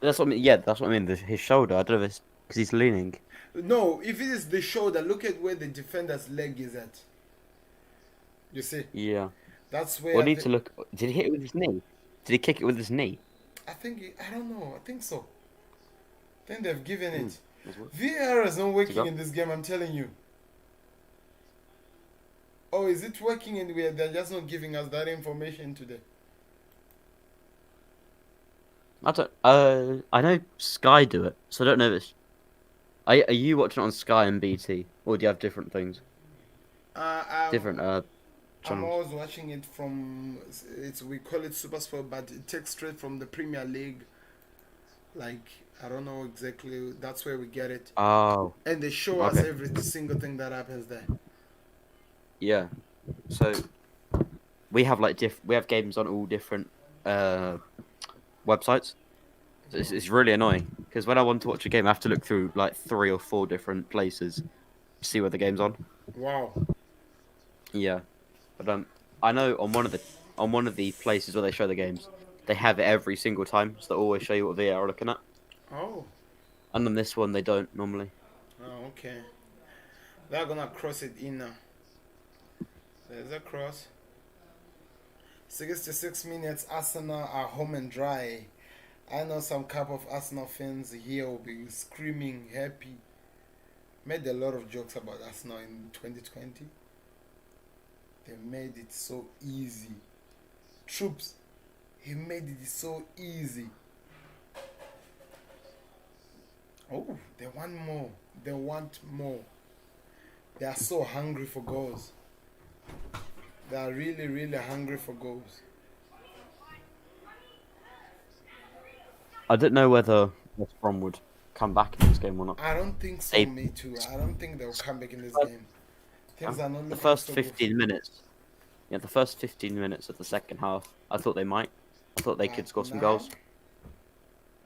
That's what I mean. Yeah, that's what I mean. His shoulder. I don't know if it's because he's leaning. No, if it is the shoulder, look at where the defender's leg is at. You see? Yeah. That's We'll where need to look. Did he hit it with his knee? Did he kick it with his knee? I think, I don't know. I think so. I think they've given it. That's what- VAR is not To working go. in this game, I'm telling you. Oh, is it working and they're just not giving us that information today? I don't. I know Sky do it, so I don't know if it's. Are you watching it on Sky and BT, or do you have different things? Different I'm channels. always watching it from, we call it Super Sport, but it takes straight from the Premier League. Like, I don't know exactly, that's where we get it. Oh, And they show us okay. every single thing that happens there. Yeah. So we have like we have games on all different websites. So it's really annoying because when I want to watch a game, I have to look through like 3 or 4 different places to see where the game's on. Wow. Yeah, but I know on one of the places where they show the games, they have it every single time, so they always show you what VAR are looking at. Oh. And on this one, they don't normally. Oh, okay. They're gonna cross it in now. There's a cross. 66 minutes, Arsenal are home and dry. I know some couple of Arsenal fans here will be screaming happy. Made a lot of jokes about Arsenal in 2020. They made it so easy. Troops, he made it so easy. Oh, they want more. They want more. They are so hungry for goals. They are really, really hungry for goals. I don't know whether West Brom would come back in this game or not. I don't think so, They- me too. I don't think they'll come back in this game. Things are not The looking first so good. 15 minutes. Yeah, the first 15 minutes of the second half, I thought they might. I thought they could But score some now- goals.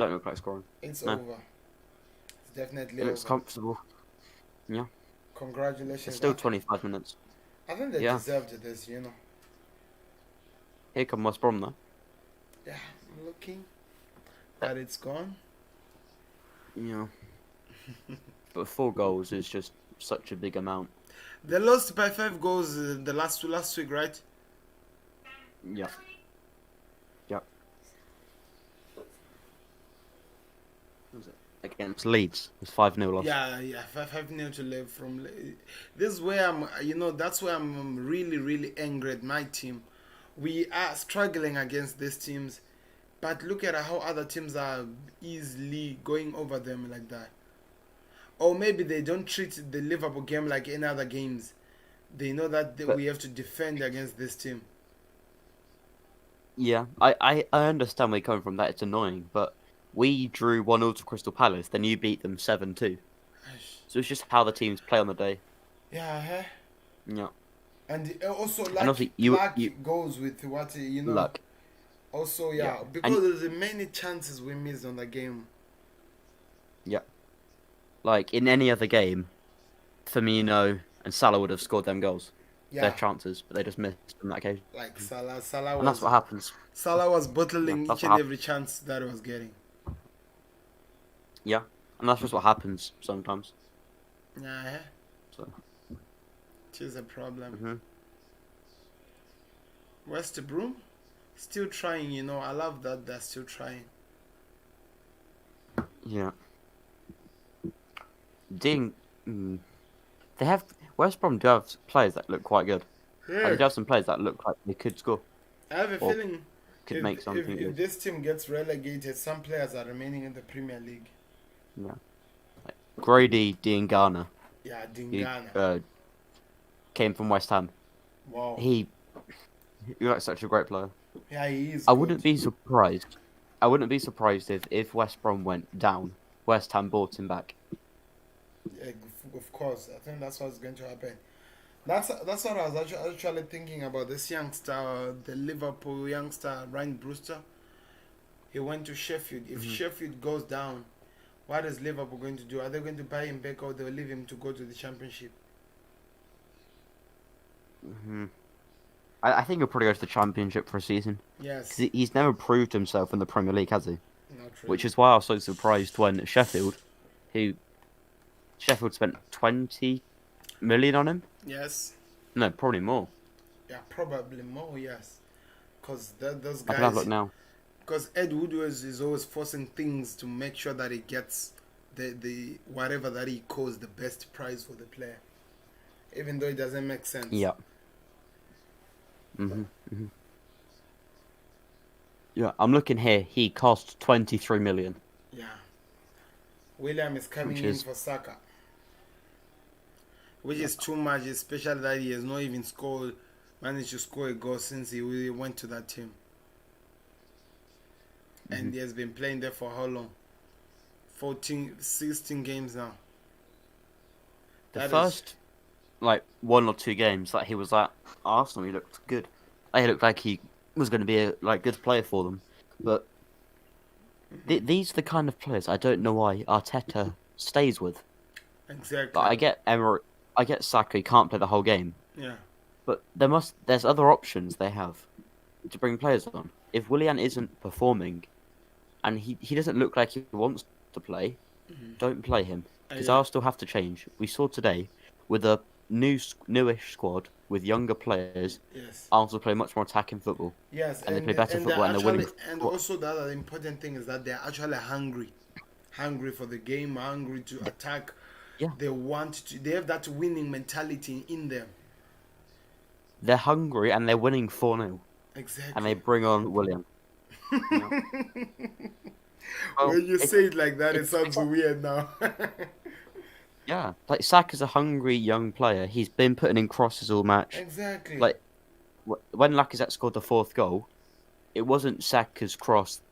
Don't look like scoring. It's No, over. It's definitely it looks over. comfortable. Yeah, it's Congratulations. still 25 minutes. I think they Yeah, deserved this. here come West Brom though. Yeah, I'm looking, Uh, but it's gone. Yeah, but 4 goals is just such a big amount. They lost by 5 goals the last week, right? Yeah, yeah. What was it? Against Leeds, it's 5-0 loss. Yeah, 5-0 to live from. This is where that's where I'm really, really angry at my team. We are struggling against these teams, but look at how other teams are easily going over them like that. Or maybe they don't treat the Liverpool game like any other games. They know that But we have to defend against this team. yeah, I understand where you're coming from. That it's annoying, but we drew 1-0 to Crystal Palace, then you beat them 7-2. So it's just how the teams play on the day. Yeah, huh? Yeah, And also and luck, obviously luck you goes with what. luck. Also, Yeah, yeah, and because there's many chances we missed on the game. yeah, like in any other game, Firmino and Salah would have scored them goals, their Yeah, chances, but they just missed on that occasion. like Salah And that's was what happens. Yeah, bottling that's each what and happens. every chance that he was getting. Yeah, and that's just what happens sometimes. Yeah, huh? So, It is a problem. hmm West Brom still trying. I love that they're still trying. yeah. Ding. They have West Brom do have players that look quite good. Like, they Yeah, do have some players that look like they could score I have a or feeling could if make if something if good. this team gets relegated, some players are remaining in the Premier League. Yeah. Like Grady Diangana, Yeah, who Dingana. came from West Ham. Wow. He like such a great player. Yeah, he is I good. wouldn't be surprised. I wouldn't be surprised if West Brom went down. West Ham bought him back. Yeah, of course, I think that's what's going to happen. That's what I was actually thinking about this youngster, the Liverpool youngster, Ryan Brewster. He went to Sheffield. If hmm Sheffield goes down, what is Liverpool going to do? Are they going to buy him back or they'll leave him to go to the Championship? hmm I think he'll probably go to the Championship for a season Yes, because he's never proved himself in the Premier League, has he? not Which really. is why I was so surprised when who Sheffield spent 20 million on him. Yes, No, probably more. yeah, probably more. Yes, because those I can have a guys. look now. Because Ed Woodward is always forcing things to make sure that he gets the whatever that he calls the best price for the player, even though it doesn't make sense. Yeah. hmm hmm Yeah, I'm looking here. He cost 23 million, Yeah. William is coming which in is for Saka, which yeah. is too much, especially that he has not even managed to score a goal since he really went to that team. hmm And he has been playing there for how long? 14, 16 games now. The That is first like 1 or 2 games that he was at Arsenal, he looked good. He looked like he was going to be a good player for them. But these are the kind of players I don't know why Arteta stays with. Like, exactly. I get Saka, he can't play the whole game, Yeah. but there's other options they have to bring players on. If Willian isn't performing and he doesn't look like he wants to play, Mhm. don't play him because Yeah. I'll still have to change. We saw today with a newish squad with younger players, Yes. Arsenal play much more attacking football Yes, and they play and better and they're football and they're winning. actually, and also the other important thing is that they're actually hungry for the game, hungry to attack. Yeah, They have that winning mentality in them. they're hungry and they're winning 4-0 and they Exactly. bring on Willian. Yeah. Well, When you say it like that, it it's sounds weird now. yeah, like Saka's a hungry young player. He's been putting in crosses all match. Exactly. Like when Lacazette scored the fourth goal, it wasn't Saka's cross.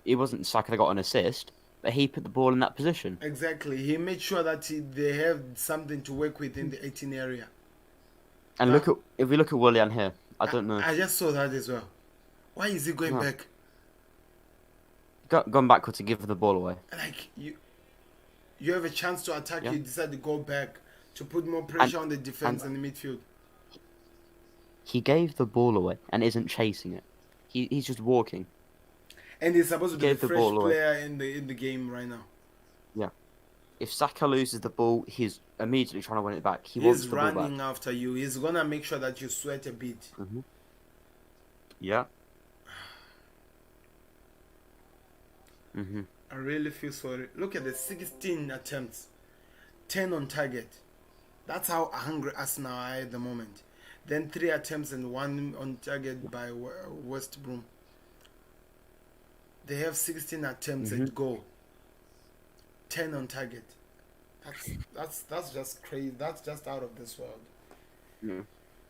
It wasn't Saka that got an assist, but he put the ball in that position. Exactly. He made sure that they have something to work with in the 18 area. And But if we look at Willian here, I I, don't know. I just saw that as well. Why is he going No, back? gone backward to give the ball away. Like you have a chance to attack, Yeah. you decide to go back to put more And pressure on the defense and and the midfield. he gave the ball away and isn't chasing it. He's just walking. And he's supposed He to be the gave the fresh ball away. player in the game right now. Yeah. If Saka loses the ball, he's immediately trying to win it back. He wants He's the ball back. running after you. He's gonna make sure that you sweat a bit. Hmm. Yeah. Hmm. I really feel sorry. Look at the 16 attempts, 10 on target. That's how hungry Arsenal are at the moment. Then 3 attempts and 1 on target by West Brom. They have 16 attempts at goal, 10 on target. That's just crazy. That's just out of this world. Yeah.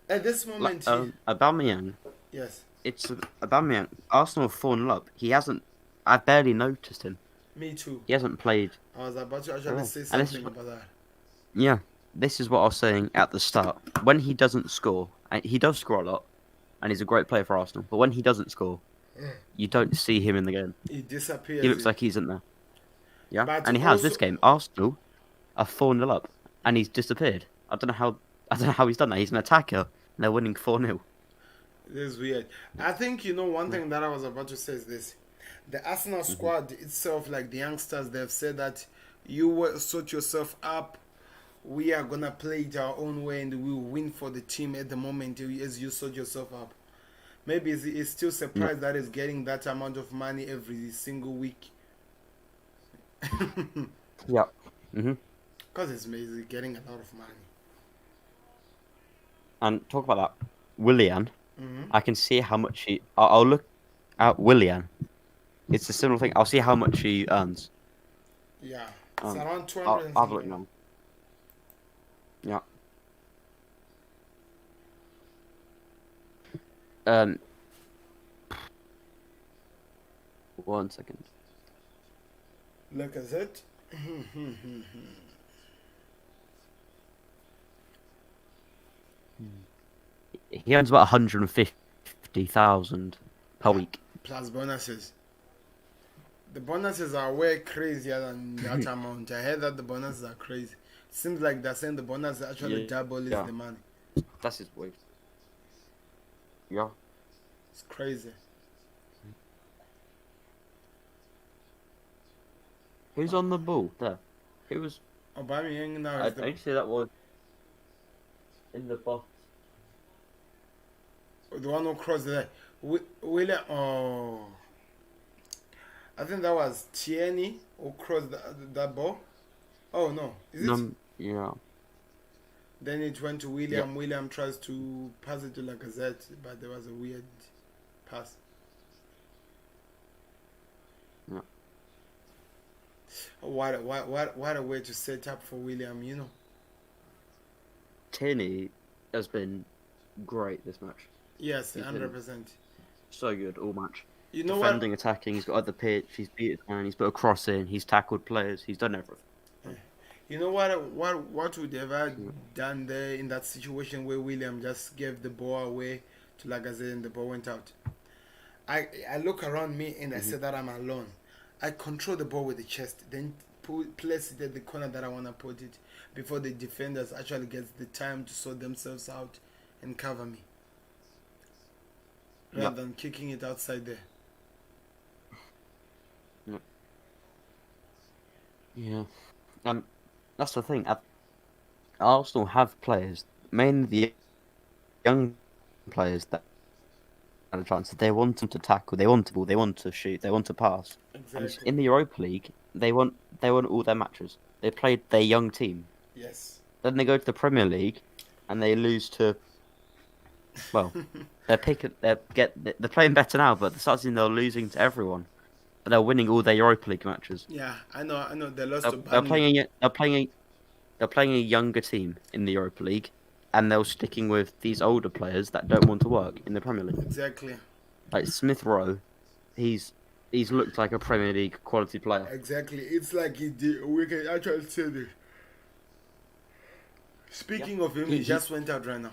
At this moment, Aubameyang. yes, It's Aubameyang. Arsenal have fallen up. He hasn't. I barely noticed him. me too. He hasn't played. I was about to actually say And this is something about that. Yeah, this is what I was saying at the start. When he doesn't score, and he does score a lot, and he's a great player for Arsenal. But when he doesn't score, you don't see him in the game. He disappears. He looks like he's in there. Yeah, But and he has also- this game. Arsenal are 4-0 up, and he's disappeared. I don't know how. I don't know how he's done that. He's an attacker, and they're winning 4-0. This is weird. I think one thing that I was about to say is this: the Arsenal squad itself, like the youngsters, they've said that you will sort yourself up. We are gonna play it our own way, and we will win for the team at the moment as you sort yourself up. Maybe he's still surprised that he's getting that amount of money every single week. Yeah. Mhm. Because he's getting a lot of money. And talk about that, Willian. Mhm. I can see how much he. I'll look at Willian. It's a similar thing. I'll see how much he earns. Yeah, it's around 200. I'll have a look now. Yeah. 1 second. Look at it. He earns about 150,000 per week. Plus bonuses. The bonuses are way crazier than that amount. I heard that the bonuses are crazy. Seems like they're saying the bonus actually double is the money. That's his wage. Yeah. It's crazy. Who's on the ball there? Who was? Aubameyang now I is the don't see that was in the box. one who crossed there. William. Oh, I think that was Tierney who crossed that ball. Oh no, is it? Yeah. Then it went to William. William tries to pass it to Lacazette, but there was a weird pass. Yeah. What a way to set up for William, Tierney has been great this match. Yes, He's 100%. So good all match. You know Defending, attacking. He's got other pitch. He's beat his man. He's put a cross in. He's tackled players. He's done everything. You know what would have I done there in that situation where William just gave the ball away to Lacazette and the ball went out? I look around me and I say that I'm alone. I control the ball with the chest, then place it at the corner that I want to put it before the defenders actually get the time to sort themselves out and cover me. Rather than kicking it outside there. Yeah. That's the thing. Arsenal have players, mainly the young players, that have a chance. They want them to tackle. They want to ball. They want to shoot. They want to pass. Exactly. And in the Europa League, they want all their matches. They played their young team. Yes. Then they go to the Premier League, and they lose to. Well, they're playing better now, but the starting they're losing to everyone. But they're winning all their Europa League matches. Yeah, I know. They lost to They're playing a younger team in the Europa League, and they're sticking with these older players that don't want to work in the Premier League. Exactly. Like Smith Rowe, he's looked like a Premier League quality player. Exactly. It's like we can actually say this. Speaking of him, he just went out right now.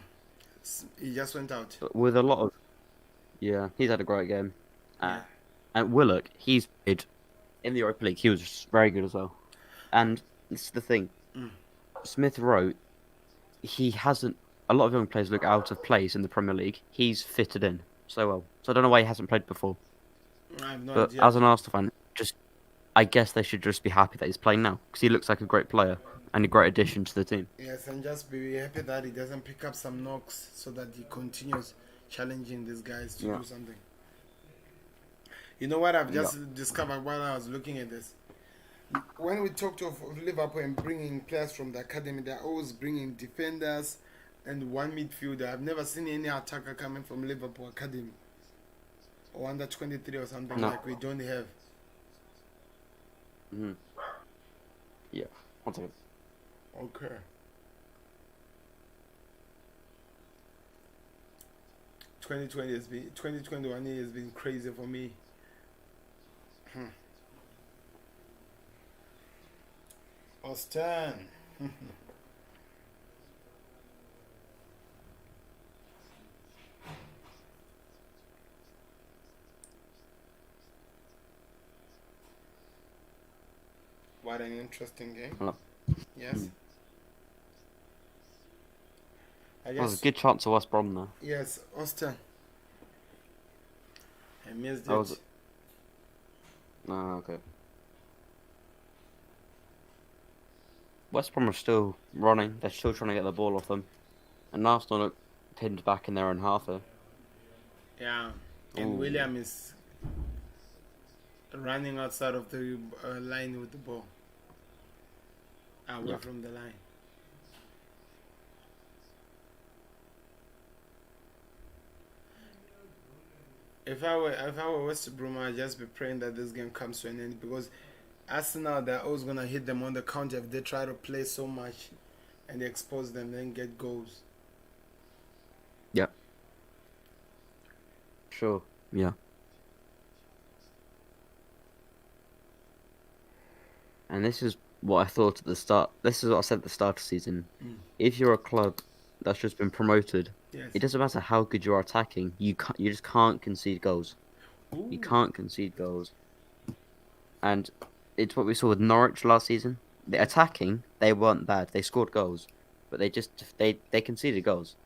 He just went out. With a lot of... Yeah, he's had a great game. Yeah. And Willock, he's played in the Europa League, he was very good as well. And this is the thing. Smith Rowe, he hasn't. A lot of young players look out of place in the Premier League. He's fitted in so well. So I don't know why he hasn't played before. I have no But idea. as an Arsenal fan, I guess they should just be happy that he's playing now because he looks like a great player and a great addition to the team. Yes, and just be happy that he doesn't pick up some knocks so that he continues challenging these guys to do something. You know what I've just discovered while I was looking at this? When we talked of Liverpool and bringing players from the academy, they're always bringing defenders and one midfielder. I've never seen any attacker coming from Liverpool academy or under 23 or something like we don't have. Yeah. 1 second. Okay. Has been 2021 has been crazy for me. Austin. What an interesting game. Hello. Yes. I There's guess. a good chance of West Brom there. Yes, Austin. I missed it. That was. Okay. West Brom are still running. They're still trying to get the ball off them. And Arsenal look pinned back in their own half here. Yeah. And William is running outside of the line with the ball. Away from the line. If I were West Brom, I'd just be praying that this game comes to an end because Arsenal, they're always gonna hit them on the counter if they try to play so much and they expose them, then get goals. Yeah. Sure. Yeah. And this is what I thought at the start. This is what I said at the start of the season. If you're a club that's just been promoted, it doesn't matter how good you are attacking. You just can't concede goals. Ooh. You can't concede goals. And it's what we saw with Norwich last season. The attacking, they weren't bad. They scored goals, but they conceded goals.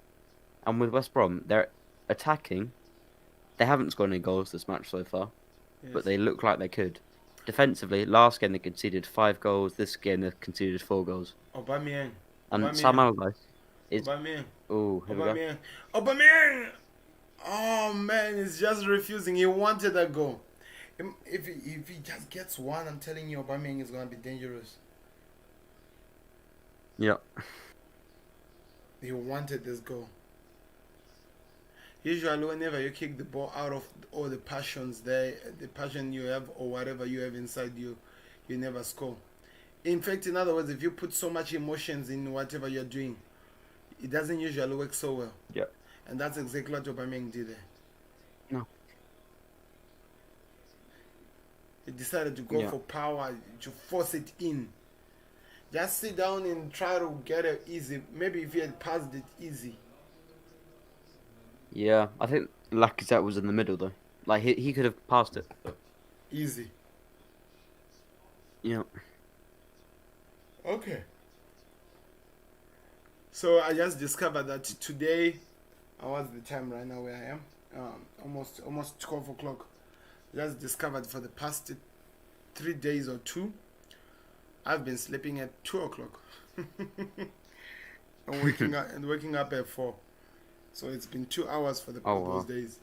And with West Brom, they're attacking. They haven't scored any goals this match so far, but they look like they could. Defensively, last game they conceded 5 goals. This game they conceded 4 goals. Aubameyang. And Sam Allardyce is. Aubameyang. Oh, here we go. Aubameyang. Oh man, he's just refusing. He wanted a goal. If he just gets one, I'm telling you, Aubameyang is gonna be dangerous. Yeah. He wanted this goal. Usually, whenever you kick the ball out of all the passions there, the passion you have or whatever you have inside you, you never score. In fact, in other words, if you put so much emotions in whatever you're doing, it doesn't usually work so well. Yeah. And that's exactly what Aubameyang did there. No. He decided to go for power, to force it in. Just sit down and try to get it easy. Maybe if he had passed it easy. Yeah, I think Lacazette was in the middle though. Like he could have passed it. Easy. Yeah. Okay. So I just discovered that today, what's the time right now where I am? Almost 12 o'clock. Just discovered for the past 3 days or 2, I've been sleeping at 2 o'clock. and waking up at 4. So it's been 2 hours for those days.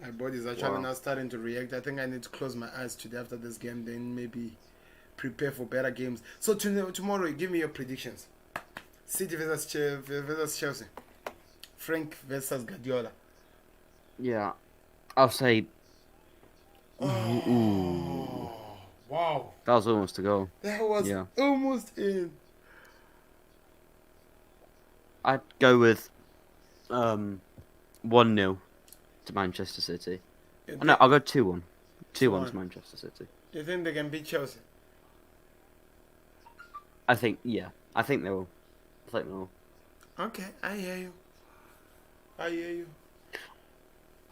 My body is actually now starting to react. I think I need to close my eyes today after this game, then maybe prepare for better games. So tomorrow, give me your predictions. City versus Chelsea. Frank versus Guardiola. Yeah. I'll say. Oh, wow. That was almost a goal. That was almost in. I'd go with 1-0 to Manchester City. No, I'll go 2-1. 2-1 to Manchester City. Do you think they can beat Chelsea? I think they will. Okay, I hear you.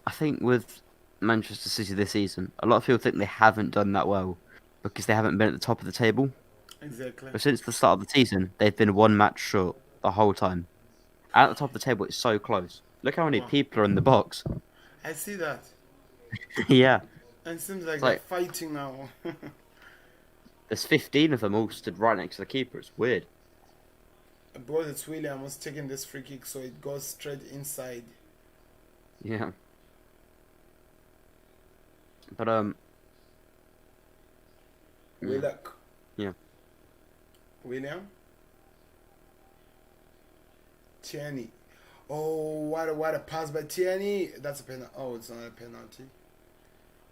I think with Manchester City this season, a lot of people think they haven't done that well because they haven't been at the top of the table. Exactly. But since the start of the season, they've been one match short the whole time. At the top of the table, it's so close. Look how many Wow. people are in the box. I see that. Yeah, And it seems like it's they're like fighting now. there's 15 of them all stood right next to the keeper. It's weird. Because it's William was taking this free kick, so it goes straight inside. Yeah, but yeah, Willock. yeah. William. Tierney. Oh, what a pass by Tierney. That's a penalty. Oh, it's not a penalty.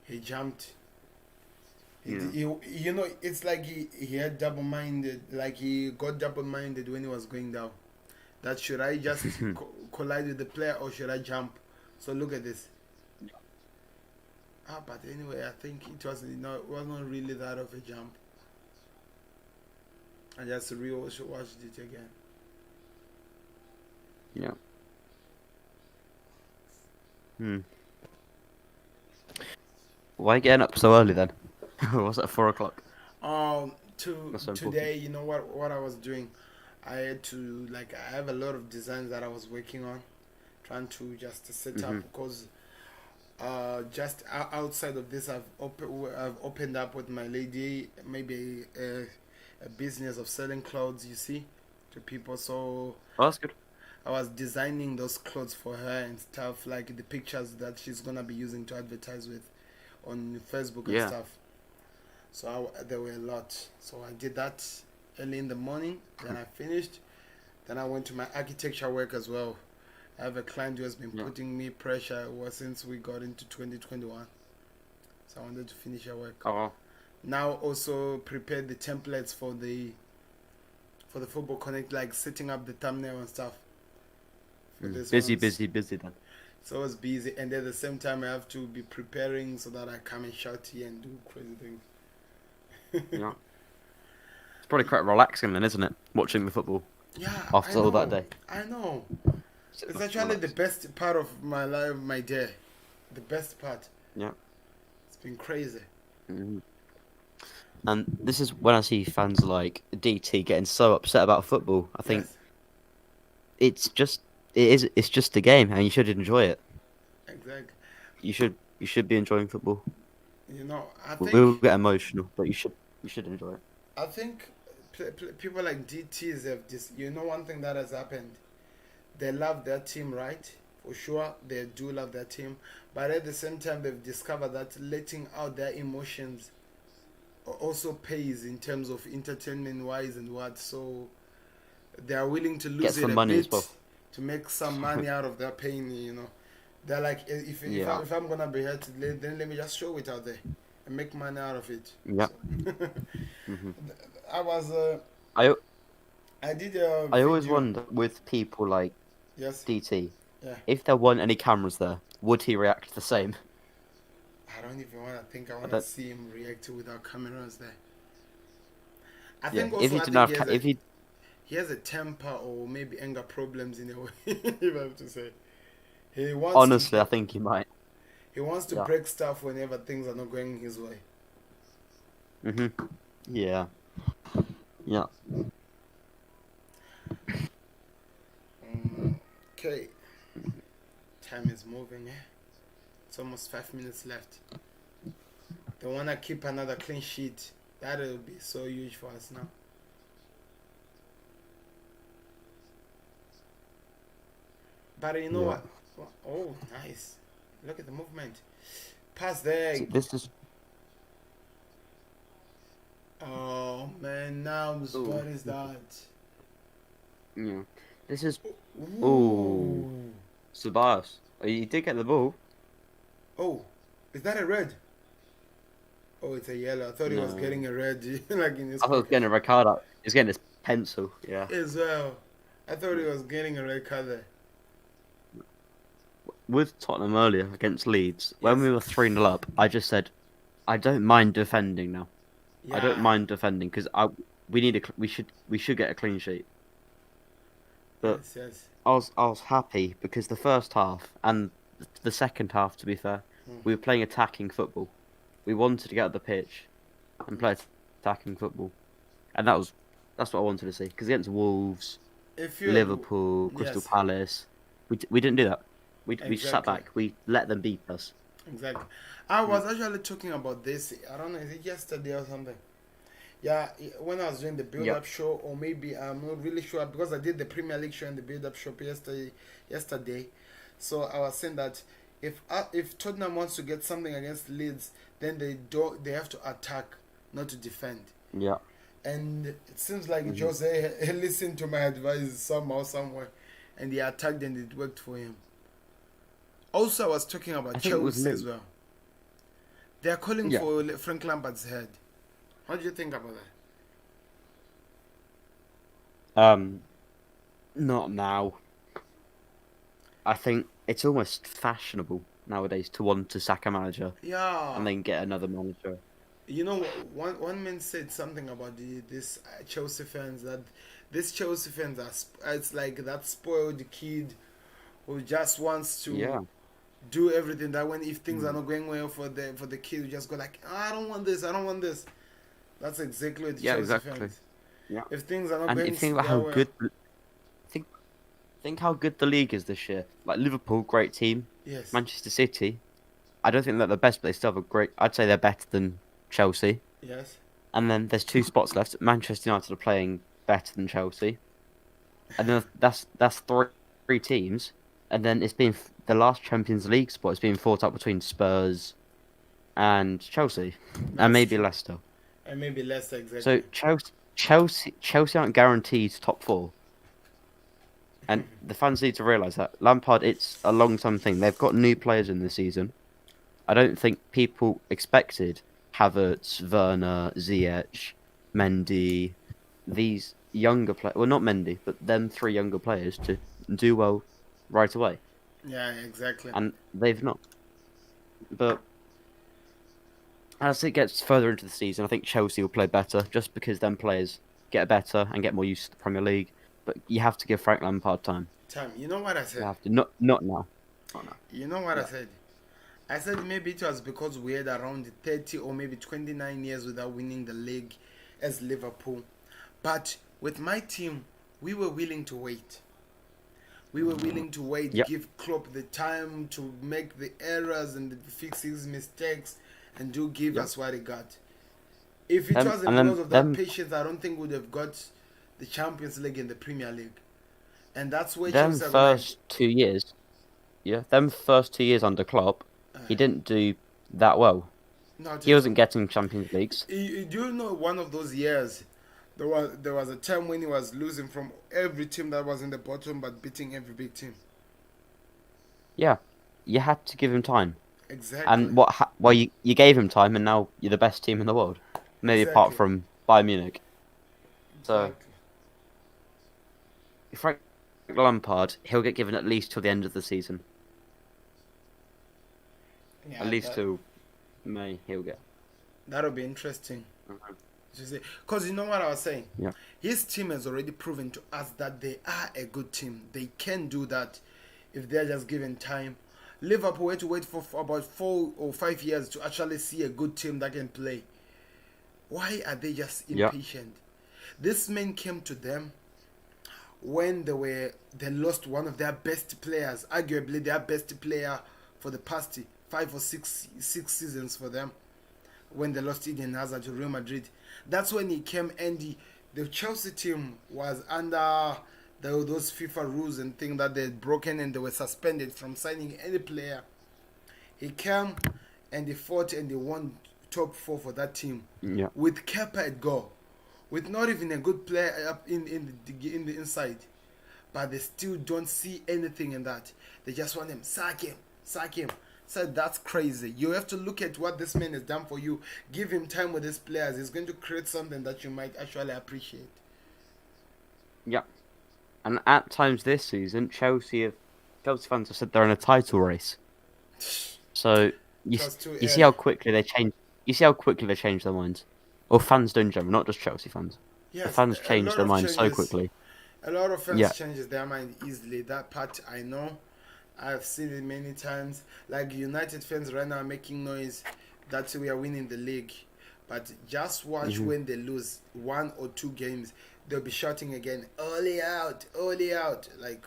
He jumped. Yeah. You know, it's like he had double-minded, like he got double-minded when he was going down. That should I just collide with the player or should I jump? So look at this. But anyway, I think it wasn't really that of a jump. I just watched it again. Yeah. Hmm. Why getting up so early then? Was it 4 o'clock? That's so important. Today, you know what I was doing? I had to I have a lot of designs that I was working on, trying to just set up because just outside of this, I've opened up with my lady maybe a business of selling clothes. You see, to people. So Oh, that's good. I was designing those clothes for her and stuff, like the pictures that she's gonna be using to advertise with on Facebook and Yeah. stuff. So there were a lot. So I did that early in the morning. Then I finished. Then I went to my architecture work as well. I have a client who has been Yeah. putting me pressure since we got into 2021. So I wanted to finish her work. Oh, well. Now also prepare the templates for the Football Connect, like setting up the thumbnail and stuff for this Busy, one. busy, busy then. So I was busy, and at the same time I have to be preparing so that I come and shout here and do crazy things. Yeah. It's probably quite relaxing then, isn't it? Watching the football Yeah, I after all that know. day. I know. Sit It's back and actually the relax. best part of my life, my day. The best part. Yeah. It's been crazy. Mhm. And this is when I see fans like DT getting so upset about football. I think Yes, it's just it's just a game, and you should enjoy it. exactly. You should be enjoying football. You know, We'll get emotional, but you should enjoy it. I think people like DTs have this. You know, one thing that has happened. They love their team, right? For sure, they do love their team, but at the same time, they've discovered that letting out their emotions also pays in terms of entertainment wise and what. So they are willing to Get lose it some a money as bit well. to make some money out of their pain. They're like, Yeah. if I'm gonna be here today, then let me just show it out there and make money out of it. Yeah. So hmm I was I I did a I always video. wonder with people like Yes, DT, yeah. if there weren't any cameras there, would he react the same? I don't even want to think. I I want to don't. see him react without cameras there. I Yeah. think If also he I didn't think have, if he he has a temper or maybe anger problems in a way. If I have to say, he wants to honestly, I think he might. he wants to Yeah. break stuff whenever things are not going his way. Mhm. Yeah. Yeah. Okay, time is moving. It's almost 5 minutes left. They wanna keep another clean sheet. That will be so huge for us now. But you know Yeah. what? Oh, nice. Look at the movement. Pass there. See, this is. Oh man, now Ooh. what is that? Yeah. This is. Ooh. Ooh. Ceballos. Oh, you did get the ball. Oh, is that a red? Oh, it's a yellow. I thought he was No. getting a red, like in his I thought he was quick getting a red card up. He was getting his pencil. Yeah. as well. I thought he was getting a red card there. With Tottenham earlier against Leeds, when Yes. we were 3-0 up, I just said, I don't mind defending now. I don't Yeah. mind defending because we should get a clean sheet. But Yes. Yes. I was happy because the first half and the second half, to be fair, Hmm. We were playing attacking football. We wanted to get up the pitch and play attacking football, and that's what I wanted to see. Because against Wolves, If you, Liverpool, Crystal yes, Palace, we didn't do that. We sat exactly. back. We let them beat us. Exactly. I Yeah. was actually talking about this. I don't know, is it yesterday or something? Yeah, when I was doing the Yeah. build-up show, or maybe I'm not really sure because I did the Premier League show and the build-up show yesterday. So I was saying that if Tottenham wants to get something against Leeds, then they have to attack, not to defend. Yeah. And it seems like Hmm. Jose listened to my advice somehow, somewhere, and he attacked and it worked for him. Also, I was talking about I think it was Chelsea as Lee. well. They are calling Yeah. for Frank Lampard's head. What do you think about that? Um, Not now. I think it's almost fashionable nowadays to want to sack a manager Yeah, and then get another manager. you know, one man said something about this Chelsea fans, that these Chelsea fans are it's like that spoiled kid who just wants to Yeah. do everything. That when if things are Mm. not going well for the kid, you just go like, "Ah, I don't want this, I don't want this." That's exactly what the Yeah. Chelsea Exactly. fans. Yeah. If things are not And if going you think about that how well, good, think think how good the league is this year. Like Liverpool, great team. yes, Manchester City, I don't think they're the best, but they still have a great. I'd say they're better than Chelsea. yes, And then there's two spots left. Manchester United are playing better than Chelsea, and then that's three teams. And then it's been the last Champions League spot. It's being fought out between Spurs and Chelsea, and that's maybe true. Leicester. And maybe less So exactly. Chelsea aren't guaranteed top four, and the fans need to realise that Lampard. It's a long-term thing. They've got new players in this season. I don't think people expected Havertz, Werner, Ziyech, Mendy, these younger players. Well, not Mendy, but them three younger players to do well right away, Yeah, exactly. and they've not. But as it gets further into the season, I think Chelsea will play better, just because them players get better and get more used to the Premier League. But you have to give Frank Lampard time. Time. You know what I You said? have to not now. Not now. You know what I Yeah. said? I said maybe it was because we had around 30 or maybe 29 years without winning the league as Liverpool. But with my team, we were willing to wait. We were willing to wait, Yep. give Klopp the time to make the errors and fix his mistakes, and do give Yep. us what he got. If it Them wasn't and because then of that them patience, I don't think we would have got the Champions League and the Premier League. And that's where them Chelsea are gonna. first 2 years. Yeah, them first 2 years under Klopp, Uh, he didn't do that well. Not He at all. wasn't getting Champions Leagues. Do you know one of those years? There was a time when he was losing from every team that was in the bottom, but beating every big team. Yeah, you had to give him time. Exactly. And well, you gave him time, and now you're the best team in the world, maybe apart Exactly. from Bayern Munich. So Exactly. if Frank Lampard, he'll get given at least till the end of the season, at Yeah, least till May. He'll get. that'll be interesting. Mhm. Because you know what I was saying? Yeah. His team has already proven to us that they are a good team. They can do that if they're just given time. Liverpool had to wait for about 4 or 5 years to actually see a good team that can play. Why are they just Yeah. impatient? This man came to them when they lost one of their best players, arguably their best player for the past 5 or 6 seasons for them, when they lost Eden Hazard to Real Madrid. That's when he came, and the Chelsea team was under those FIFA rules and things that they had broken, and they were suspended from signing any player. He came and he fought and he won top four for that team Yeah. with Kepa at goal, with not even a good player up in the inside. But they still don't see anything in that. They just want him, sack him, sack him. So that's crazy. You have to look at what this man has done for you. Give him time with his players. He's going to create something that you might actually appreciate. Yeah. And at times this season, Chelsea fans have said they're in a title race. So It was too you see how early. quickly they change. You see how quickly they change their minds. Or fans don't generally, not just Chelsea fans. The Yes, fans a change lot their of minds so changes. quickly. A lot of Yeah. fans changes their mind easily. That part I know. I've seen it many times. Like United fans right now are making noise that we are winning the league. But just watch Hmm. when they lose 1 or 2 games, they'll be shouting again, "Early out, early out!" Like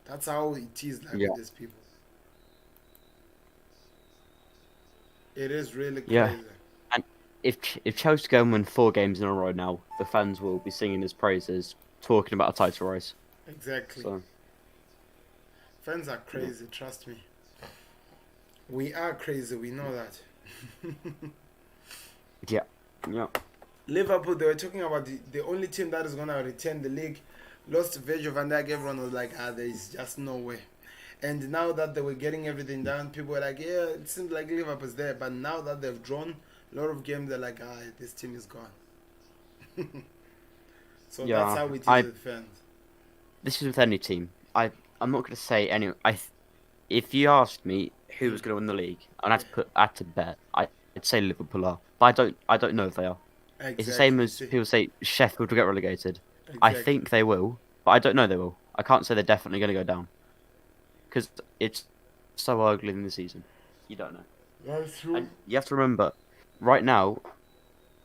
that's how it is. Like Yeah, with these people, it is really yeah. crazy. And if Chelsea go and win 4 games in a row now, the fans will be singing his praises, talking about a title race. Exactly. So Fans are yeah, crazy. Trust me. We are crazy. We know that. yeah, yeah. Liverpool, they were talking about the only team that is gonna retain the league. Lost Virgil van Dijk. Everyone was like, there is just no way. And now that they were getting everything done, people were like, yeah, it seems like Liverpool's there. But now that they've drawn a lot of games, they're like, this team is gone. So that's Yeah, how it is I with fans. this is with any team. I'm not going to say any. If you asked me who was going to win the league, I'd have to I had to bet. I'd say Liverpool are, but I don't know if they are. It's the same Exactly. as See, people say Sheffield will get relegated. I exactly. think they will, but I don't know they will. I can't say they're definitely going to go down because it's so ugly in the season. You don't know, That's true. and you have to remember, right now,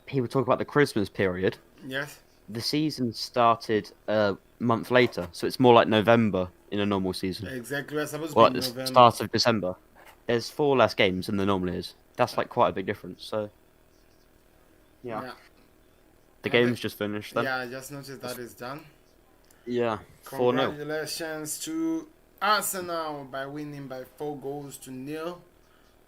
people talk about the Christmas period. Yes. The season started a month later, so it's more like November in a normal season, Exactly. We're supposed to be or at in the November. start of December. There's 4 less games than there normally is. That's like quite a big difference. So yeah, Yeah. the Have game's it. just finished then. Yeah, I just noticed that it's done. Yeah, 4-0. Congratulations to Arsenal by winning by 4 goals to nil.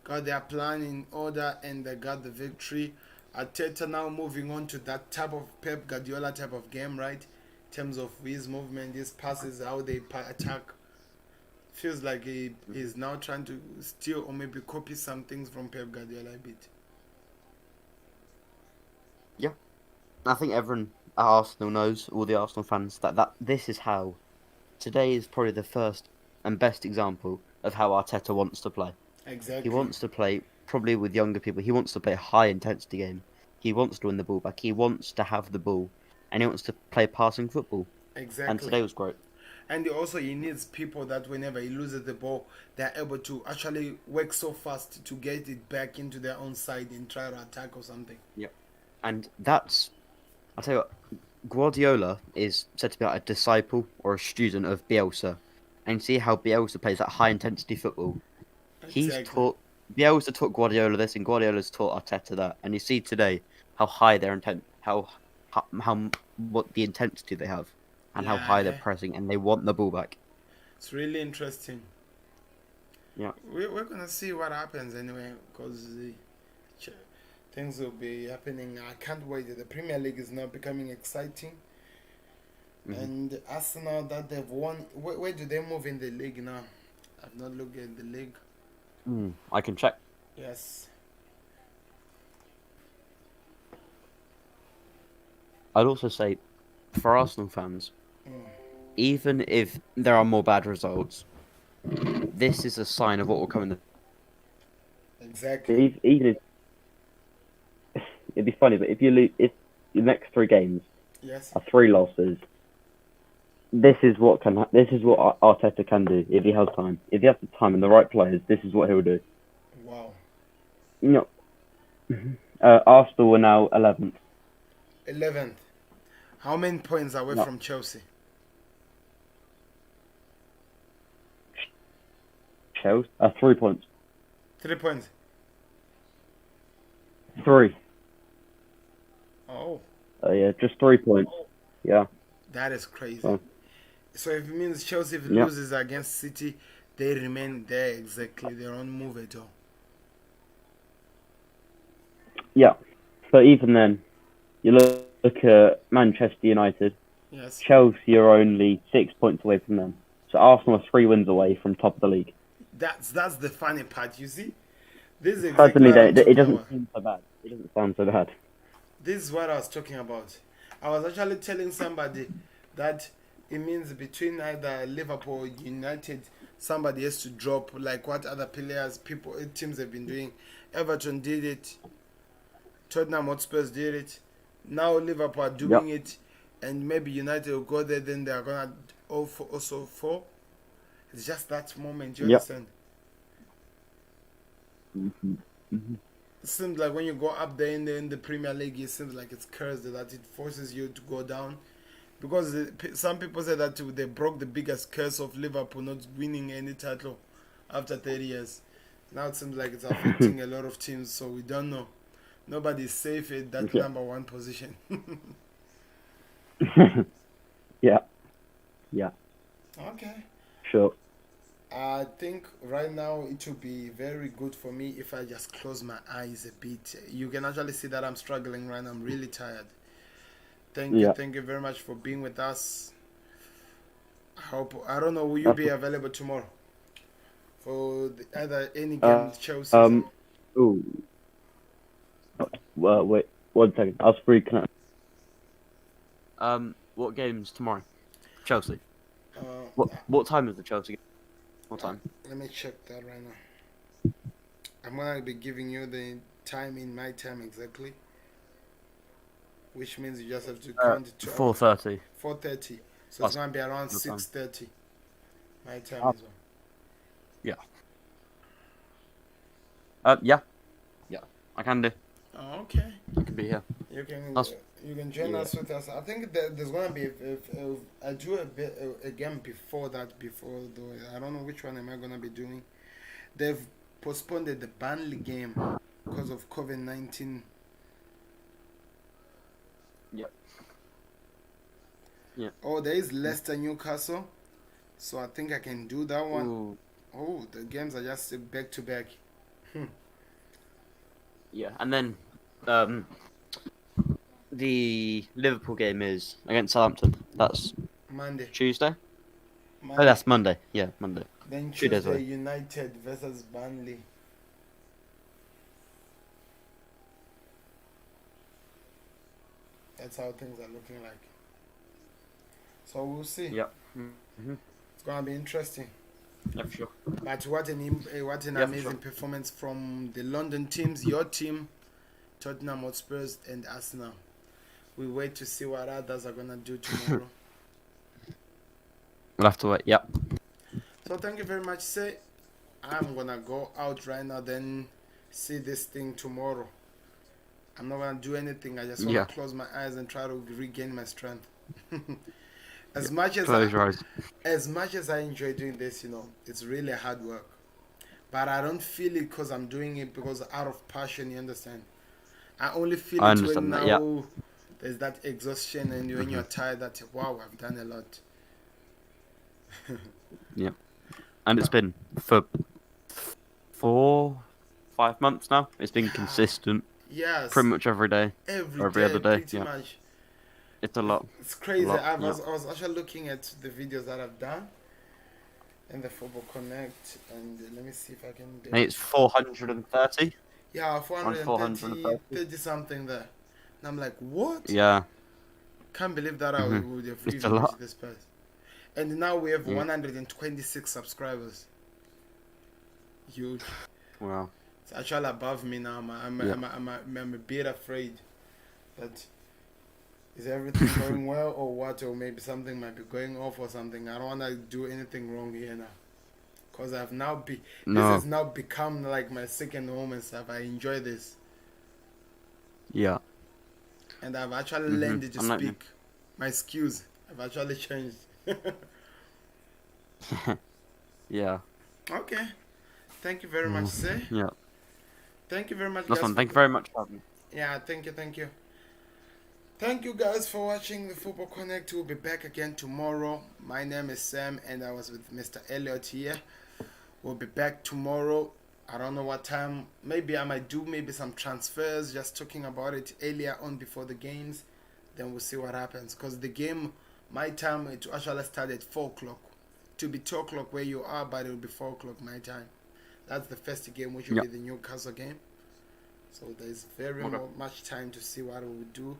Got their plan in order and they got the victory. Arteta now moving on to that type of Pep Guardiola type of game, right? In terms of his movement, his passes, how they attack. Feels like he is now trying to steal or maybe copy some things from Pep Guardiola a bit. Yeah, I think everyone at Arsenal knows, all the Arsenal fans, that this is how. Today is probably the first and best example of how Arteta wants to play. He Exactly. wants to play probably with younger people. He wants to play a high intensity game. He wants to win the ball back. He wants to have the ball, and he wants to play passing football. And Exactly. today was great. And also he needs people that whenever he loses the ball, they're able to actually work so fast to get it back into their own side and try to attack or something. Yeah, and I'll tell you what, Guardiola is said to be like a disciple or a student of Bielsa, and see how Bielsa plays that high intensity football. He's Exactly. taught Bielsa taught Guardiola this, and Guardiola's taught Arteta that. And you see today how high their intent, how what the intensity they have, and how high they're Yeah, pressing, and they want the ball back. it's really interesting. Yeah. We're gonna see what happens anyway, because things will be happening. I can't wait. The Premier League is now becoming exciting, Hmm. and Arsenal that they've won. Where do they move in the league now? I've not looked at the league. I can check. Yes. I'd also say, for Arsenal fans, even if there are more bad results, this is a sign of what will come in the. Exactly. Even if it'd be funny, but if you lose, if your next 3 games Yes. are 3 losses, this is what this is what Arteta can do if he has time. If he has the time and the right players, this is what he'll do. Wow. You know, Arsenal are now 11th. 11th. How many points away No, from Chelsea? Chelsea 3 points. 3 points. 3. Oh, Yeah, just 3 points. Yeah. that is crazy. So, So if it means Chelsea if it yeah. loses against City, they remain there exactly. They don't move at all. Yeah. So even then, you look at Manchester United. Yes. Chelsea are only 6 points away from them. So Arsenal are 3 wins away from top of the league. That's the funny part. You see, this is exactly Suddenly, what I'm it talking doesn't about. seem so bad. It doesn't sound so bad. This is what I was talking about. I was actually telling somebody that it means between either Liverpool or United, somebody has to drop like what other players, people, teams have been doing. Everton did it. Tottenham Hotspurs did it. Now Liverpool are doing Yep. it, and maybe United will go there. Then they are gonna also fall. It's just that moment, you Yep. understand? Hmm. Hmm. It seems like when you go up there in the Premier League, it seems like it's cursed that it forces you to go down. Because some people say that they broke the biggest curse of Liverpool not winning any title after 30 years. Now it seems like it's affecting a lot of teams, so we don't know. Nobody's safe at that Yeah. number one position. Yeah. Yeah. Okay. Sure. I think right now it would be very good for me if I just close my eyes a bit. You can actually see that I'm struggling right now. I'm really tired. Yeah. Thank you very much for being with us. I hope, I don't know, will you That's be available tomorrow for either any game uh, Chelsea's or? um. Ooh. Well, wait. 1 second. I'll free connect. What game's tomorrow? Chelsea. What time is the Chelsea game? What Uh, time? let me check that right now. I'm gonna be giving you the time in my time exactly, which means you just have to count it to 4:30. 4:30. So it's That's gonna be around your time. 6:30 my time Uh, as well. yeah. Yeah. Yeah. I can do. Oh, okay. I can be here. You can That's you can join yeah. us with us. I think that there's gonna be if I do a game before that before though I don't know which one am I gonna be doing. They've postponed the Burnley game because of COVID-19. Yeah. Yeah. Oh, there is Leicester Newcastle, so I think I can do that one. Ooh. Oh, the games are just back to back. Yeah. And then um the Liverpool game is against Southampton. That's Monday, Tuesday. Oh, Monday. that's Monday. Yeah, Monday. Then 2 days Tuesday, away. United versus Burnley. That's how things are looking like. So we'll see. Yeah. Mm-hmm. It's gonna be interesting. Yeah, for sure. But what an Yeah, for sure. amazing performance from the London teams, your team, Tottenham Hotspurs, and Arsenal. We wait to see what others are gonna do tomorrow. We'll have to wait. Yeah. So thank you very much. Say, I'm gonna go out right now. Then see this thing tomorrow. I'm not gonna do anything. I just wanna Yeah. close my eyes and try to regain my strength. Yeah. as much as I, Close your eyes. as much as I enjoy doing this, it's really hard work. But I don't feel it because I'm doing it because out of passion. You understand? I only feel I it when understand that. Yeah. now there's that exhaustion and when Hmm. you're tired. That wow, I've done a lot. Yeah. And it's been for 4, 5 months now. It's been Yeah, consistent, pretty yes, much every day every or every day, other day. pretty Yeah. much. It's a lot. It's A crazy. lot. I Yeah. was I was actually looking at the videos that I've done in the Football Connect, and let me see if I can be I think able it's to. 430. Yeah, Around 430, 430. 30 something there. And I'm like, what? Yeah. Can't believe that I Hmm. would have It's a even reached lot. this place. And now we have Yeah. 126 subscribers. Huge. Wow. It's actually above me now. Yeah. I'm a bit afraid that is everything going well or what, or maybe something might be going off or something. I don't want to do anything wrong here now. Because this No. has now become like my second home and stuff. I enjoy this. Yeah. And I've actually Hmm. learned to I'm like you. speak. My skills have actually changed. Yeah. Okay. Thank you very much, Mm. sir. Yeah. Thank you very much, That's guys. one. Thank you very much for having me. Yeah, thank you. Thank you guys for watching the Football Connect. We'll be back again tomorrow. My name is Sam and I was with Mr. Elliot here. We'll be back tomorrow. I don't know what time. Maybe I might do maybe some transfers, just talking about it earlier on before the games. Then we'll see what happens. Because the game, my time, it actually start at 4 o'clock. To be 2 o'clock where you are, but it will be 4 o'clock my time. That's the first game, which will Yeah. be the Newcastle game. So there's very Okay. much time to see what we will do.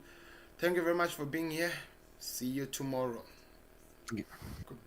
Thank you very much for being here. See you tomorrow. Yeah. Goodbye.